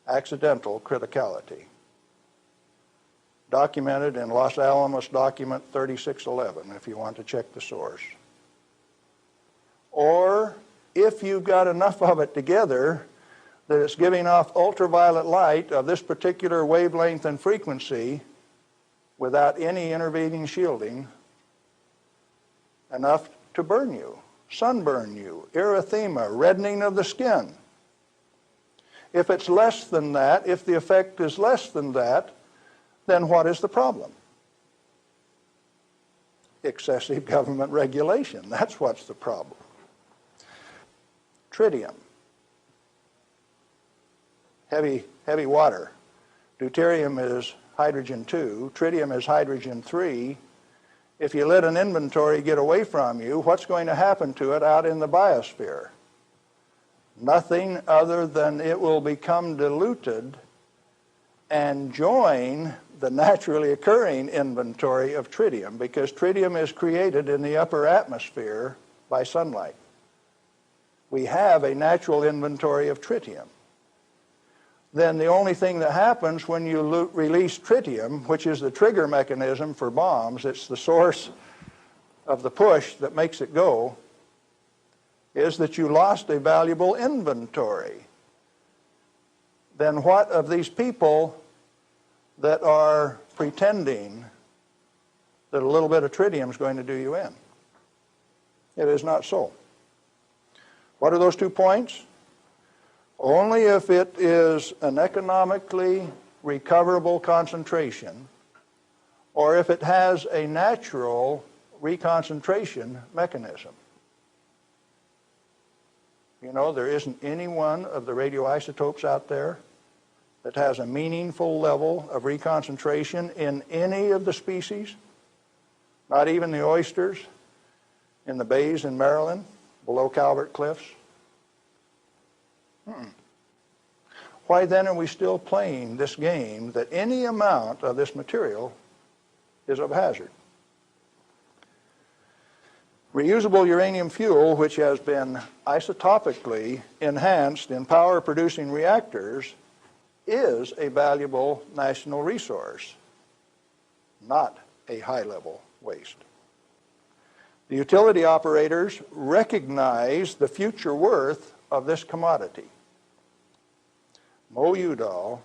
Accidental criticality. Documented in Los Alamos document 3611, if you want to check the source. Or if you've got enough of it together that it's giving off ultraviolet light of this particular wavelength and frequency without any intervening shielding, enough to burn you, sunburn you, erythema, reddening of the skin. If it's less than that, if the effect is less than that, then what is the problem? Excessive government regulation. That's what's the problem. Tritium. Heavy water. Deuterium is hydrogen 2. Tritium is hydrogen 3. If you let an inventory get away from you, what's going to happen to it out in the biosphere? Nothing other than it will become diluted and join the naturally occurring inventory of tritium, because tritium is created in the upper atmosphere by sunlight. We have a natural inventory of tritium. Then the only thing that happens when you release tritium, which is the trigger mechanism for bombs, it's the source of the push that makes it go, is that you lost a valuable inventory. Then what of these people that are pretending that a little bit of tritium is going to do you in? It is not so. What are those 2 points? Only if it is an economically recoverable concentration, or if it has a natural reconcentration mechanism. You know, there isn't any one of the radioisotopes out there that has a meaningful level of reconcentration in any of the species, not even the oysters in the bays in Maryland, below Calvert Cliffs. Why then are we still playing this game that any amount of this material is of hazard? Reusable uranium fuel, which has been isotopically enhanced in power-producing reactors, is a valuable national resource, not a high-level waste. The utility operators recognize the future worth of this commodity. Mo Udall,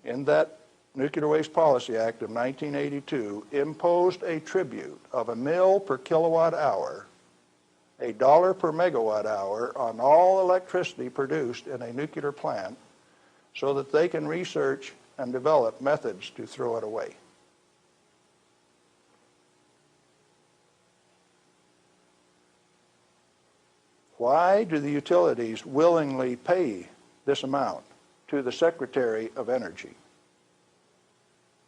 in that Nuclear Waste Policy Act of 1982, imposed a tribute of $1 per kilowatt hour, $1 per megawatt hour on all electricity produced in a nuclear plant so that they can research and develop methods to throw it away. Why do the utilities willingly pay this amount to the Secretary of Energy?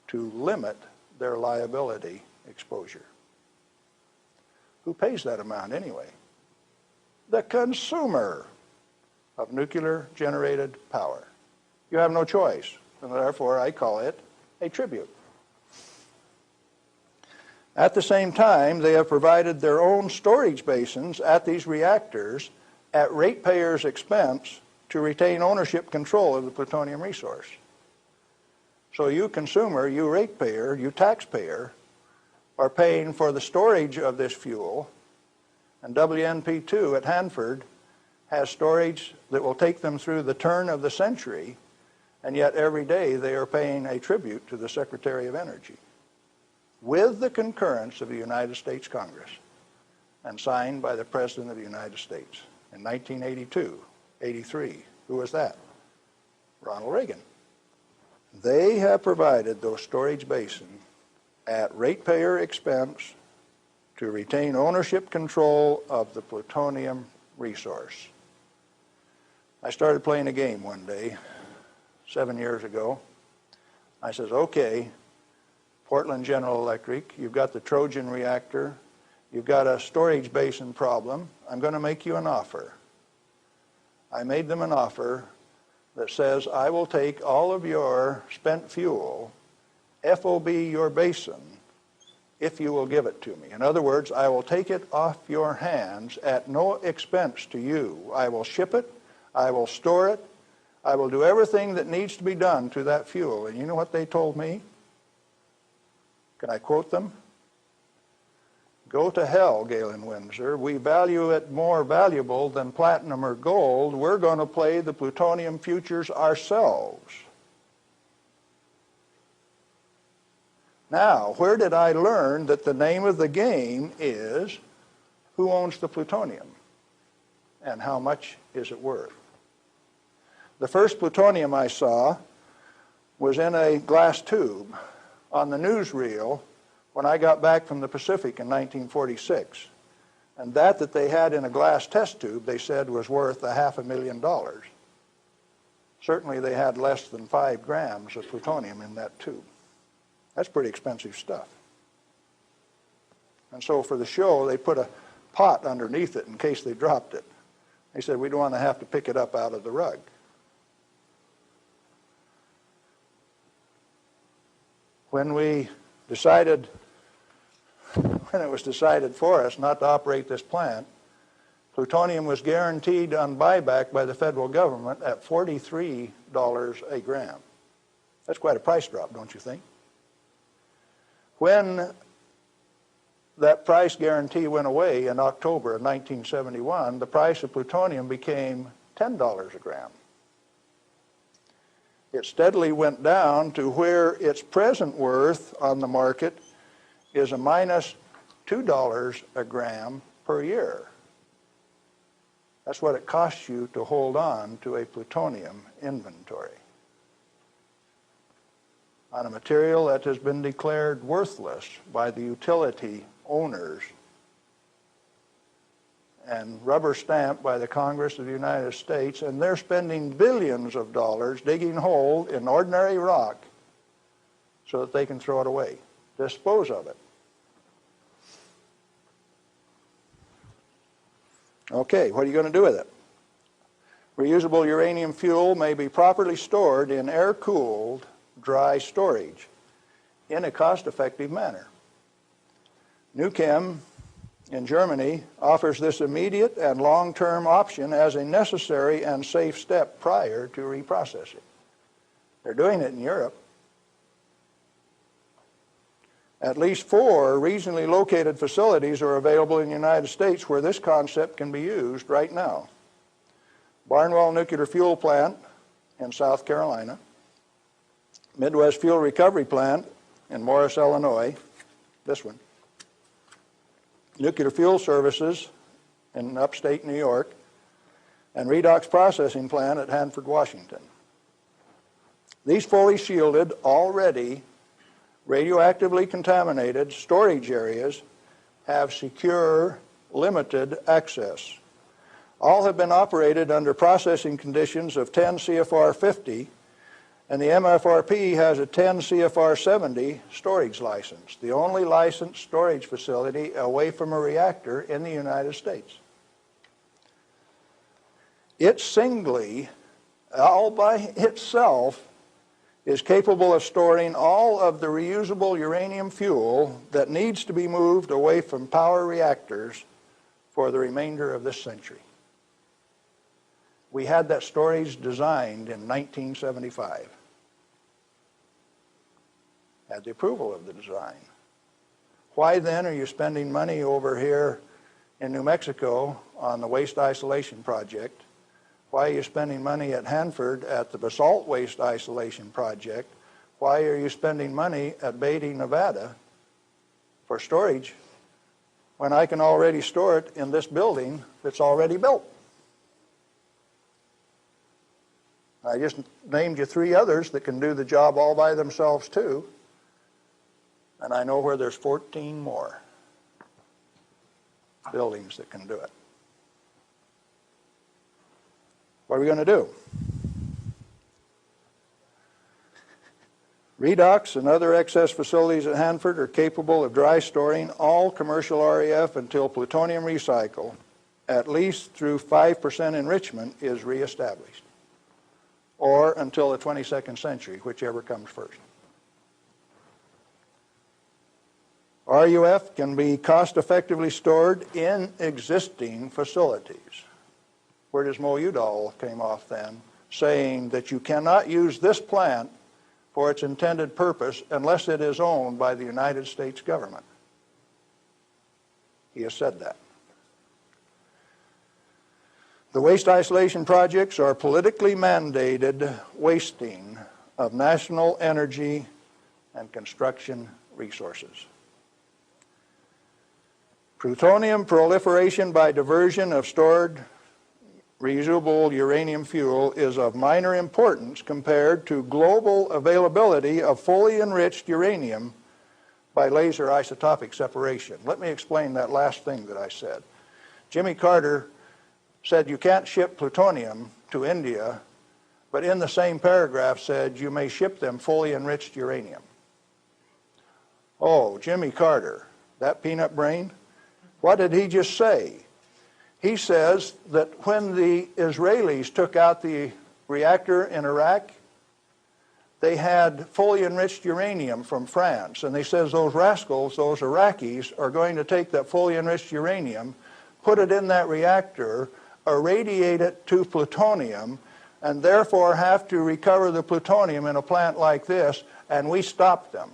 To limit their liability exposure. Who pays that amount anyway? The consumer of nuclear generated power. You have no choice, and therefore I call it a tribute. At the same time, they have provided their own storage basins at these reactors at ratepayers' expense to retain ownership control of the plutonium resource. So you consumer, you ratepayer, you taxpayer, are paying for the storage of this fuel, and WNP2 at Hanford has storage that will take them through the turn of the century, and yet every day they are paying a tribute to the Secretary of Energy, with the concurrence of the United States Congress, and signed by the President of the United States in 1982, 83. Who was that? Ronald Reagan. They have provided those storage basins at ratepayer expense to retain ownership control of the plutonium resource. I started playing a game one day, 7 years ago. I says, okay, Portland General Electric, you've got the Trojan reactor, you've got a storage basin problem, I'm going to make you an offer. I made them an offer that says, I will take all of your spent fuel, FOB your basin, if you will give it to me. In other words, I will take it off your hands at no expense to you. I will ship it, I will store it, I will do everything that needs to be done to that fuel. And you know what they told me? Can I quote them? Go to hell, Galen Winsor. We value it more valuable than platinum or gold. We're going to play the plutonium futures ourselves. Now, where did I learn that the name of the game is who owns the plutonium and how much is it worth? The first plutonium I saw was in a glass tube on the newsreel when I got back from the Pacific in 1946. And that they had in a glass test tube, they said, was worth $500,000. Certainly they had less than 5 grams of plutonium in that tube. That's pretty expensive stuff. And so for the show, they put a pot underneath it in case they dropped it. They said, we don't want to have to pick it up out of the rug. When it was decided for us not to operate this plant, plutonium was guaranteed on buyback by the federal government at $43 a gram. That's quite a price drop, don't you think? When that price guarantee went away in October of 1971, the price of plutonium became $10 a gram. It steadily went down to where its present worth on the market is a minus $2 a gram per year. That's what it costs you to hold on to a plutonium inventory on a material that has been declared worthless by the utility owners and rubber stamped by the Congress of the United States, and they're spending billions of dollars digging a hole in ordinary rock so that they can throw it away, dispose of it. Okay, what are you going to do with it? Reusable uranium fuel may be properly stored in air-cooled, dry storage in a cost-effective manner. Nuchem in Germany offers this immediate and long-term option as a necessary and safe step prior to reprocessing. They're doing it in Europe. At least 4 regionally located facilities are available in the United States where this concept can be used right now. Barnwell Nuclear Fuel Plant in South Carolina, Midwest Fuel Recovery Plant in Morris, Illinois, this one, Nuclear Fuel Services in upstate New York, and Redox Processing Plant at Hanford, Washington. These fully shielded, already radioactively contaminated storage areas have secure, limited access. All have been operated under processing conditions of 10 CFR 50, and the MFRP has a 10 CFR 70 storage license, the only licensed storage facility away from a reactor in the United States. It singly, all by itself, is capable of storing all of the reusable uranium fuel that needs to be moved away from power reactors for the remainder of this century. We had that storage designed in 1975. Had the approval of the design. Why then are you spending money over here in New Mexico on the waste isolation project? Why are you spending money at Hanford at the basalt waste isolation project? Why are you spending money at Beatty, Nevada for storage when I can already store it in this building that's already built? I just named you 3 others that can do the job all by themselves too, and I know where there's 14 more buildings that can do it. What are we going to do? Redox and other excess facilities at Hanford are capable of dry storing all commercial REF until plutonium recycle, at least through 5% enrichment, is reestablished, or until the 22nd century, whichever comes first. RUF can be cost-effectively stored in existing facilities. Where does Mo Udall came off then, saying that you cannot use this plant for its intended purpose unless it is owned by the United States government. He has said that. The waste isolation projects are politically mandated wasting of national energy and construction resources. Plutonium proliferation by diversion of stored reusable uranium fuel is of minor importance compared to global availability of fully enriched uranium by laser isotopic separation. Let me explain that last thing that I said. Jimmy Carter said you can't ship plutonium to India, but in the same paragraph said you may ship them fully enriched uranium. Oh, Jimmy Carter, that peanut brain, what did he just say? He says that when the Israelis took out the reactor in Iraq, they had fully enriched uranium from France. And they says those rascals, those Iraqis, are going to take that fully enriched uranium, put it in that reactor, irradiate it to plutonium, and therefore have to recover the plutonium in a plant like this, and we stop them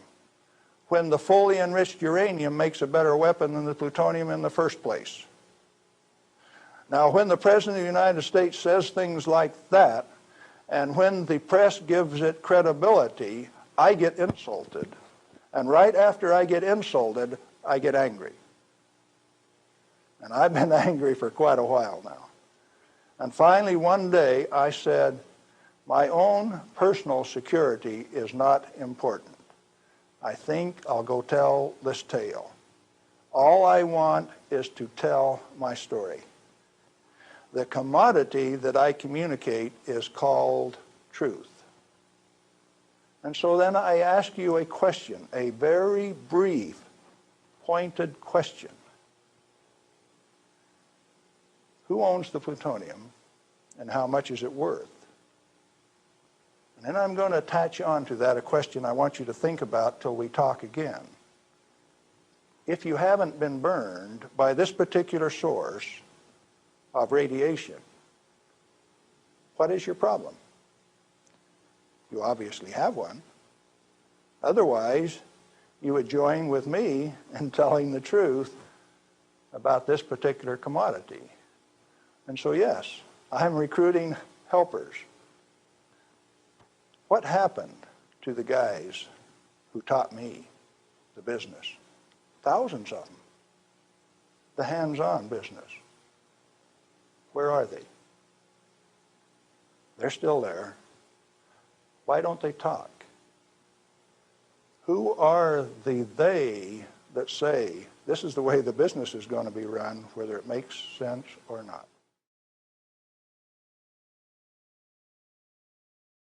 when the fully enriched uranium makes a better weapon than the plutonium in the first place. Now, when the President of the United States says things like that, and when the press gives it credibility, I get insulted. And right after I get insulted, I get angry. And I've been angry for quite a while now. And finally, one day, I said, my own personal security is not important. I think I'll go tell this tale. All I want is to tell my story. The commodity that I communicate is called truth. And so then I ask you a question, a very brief, pointed question. Who owns the plutonium, and how much is it worth? And then I'm going to attach on to that a question I want you to think about till we talk again. If you haven't been burned by this particular source of radiation, what is your problem? You obviously have one. Otherwise, you would join with me in telling the truth about this particular commodity. And so yes, I'm recruiting helpers. What happened to the guys who taught me the business? Thousands of them. The hands-on business. Where are they? They're still there. Why don't they talk? Who are the they that say this is the way the business is going to be run, whether it makes sense or not?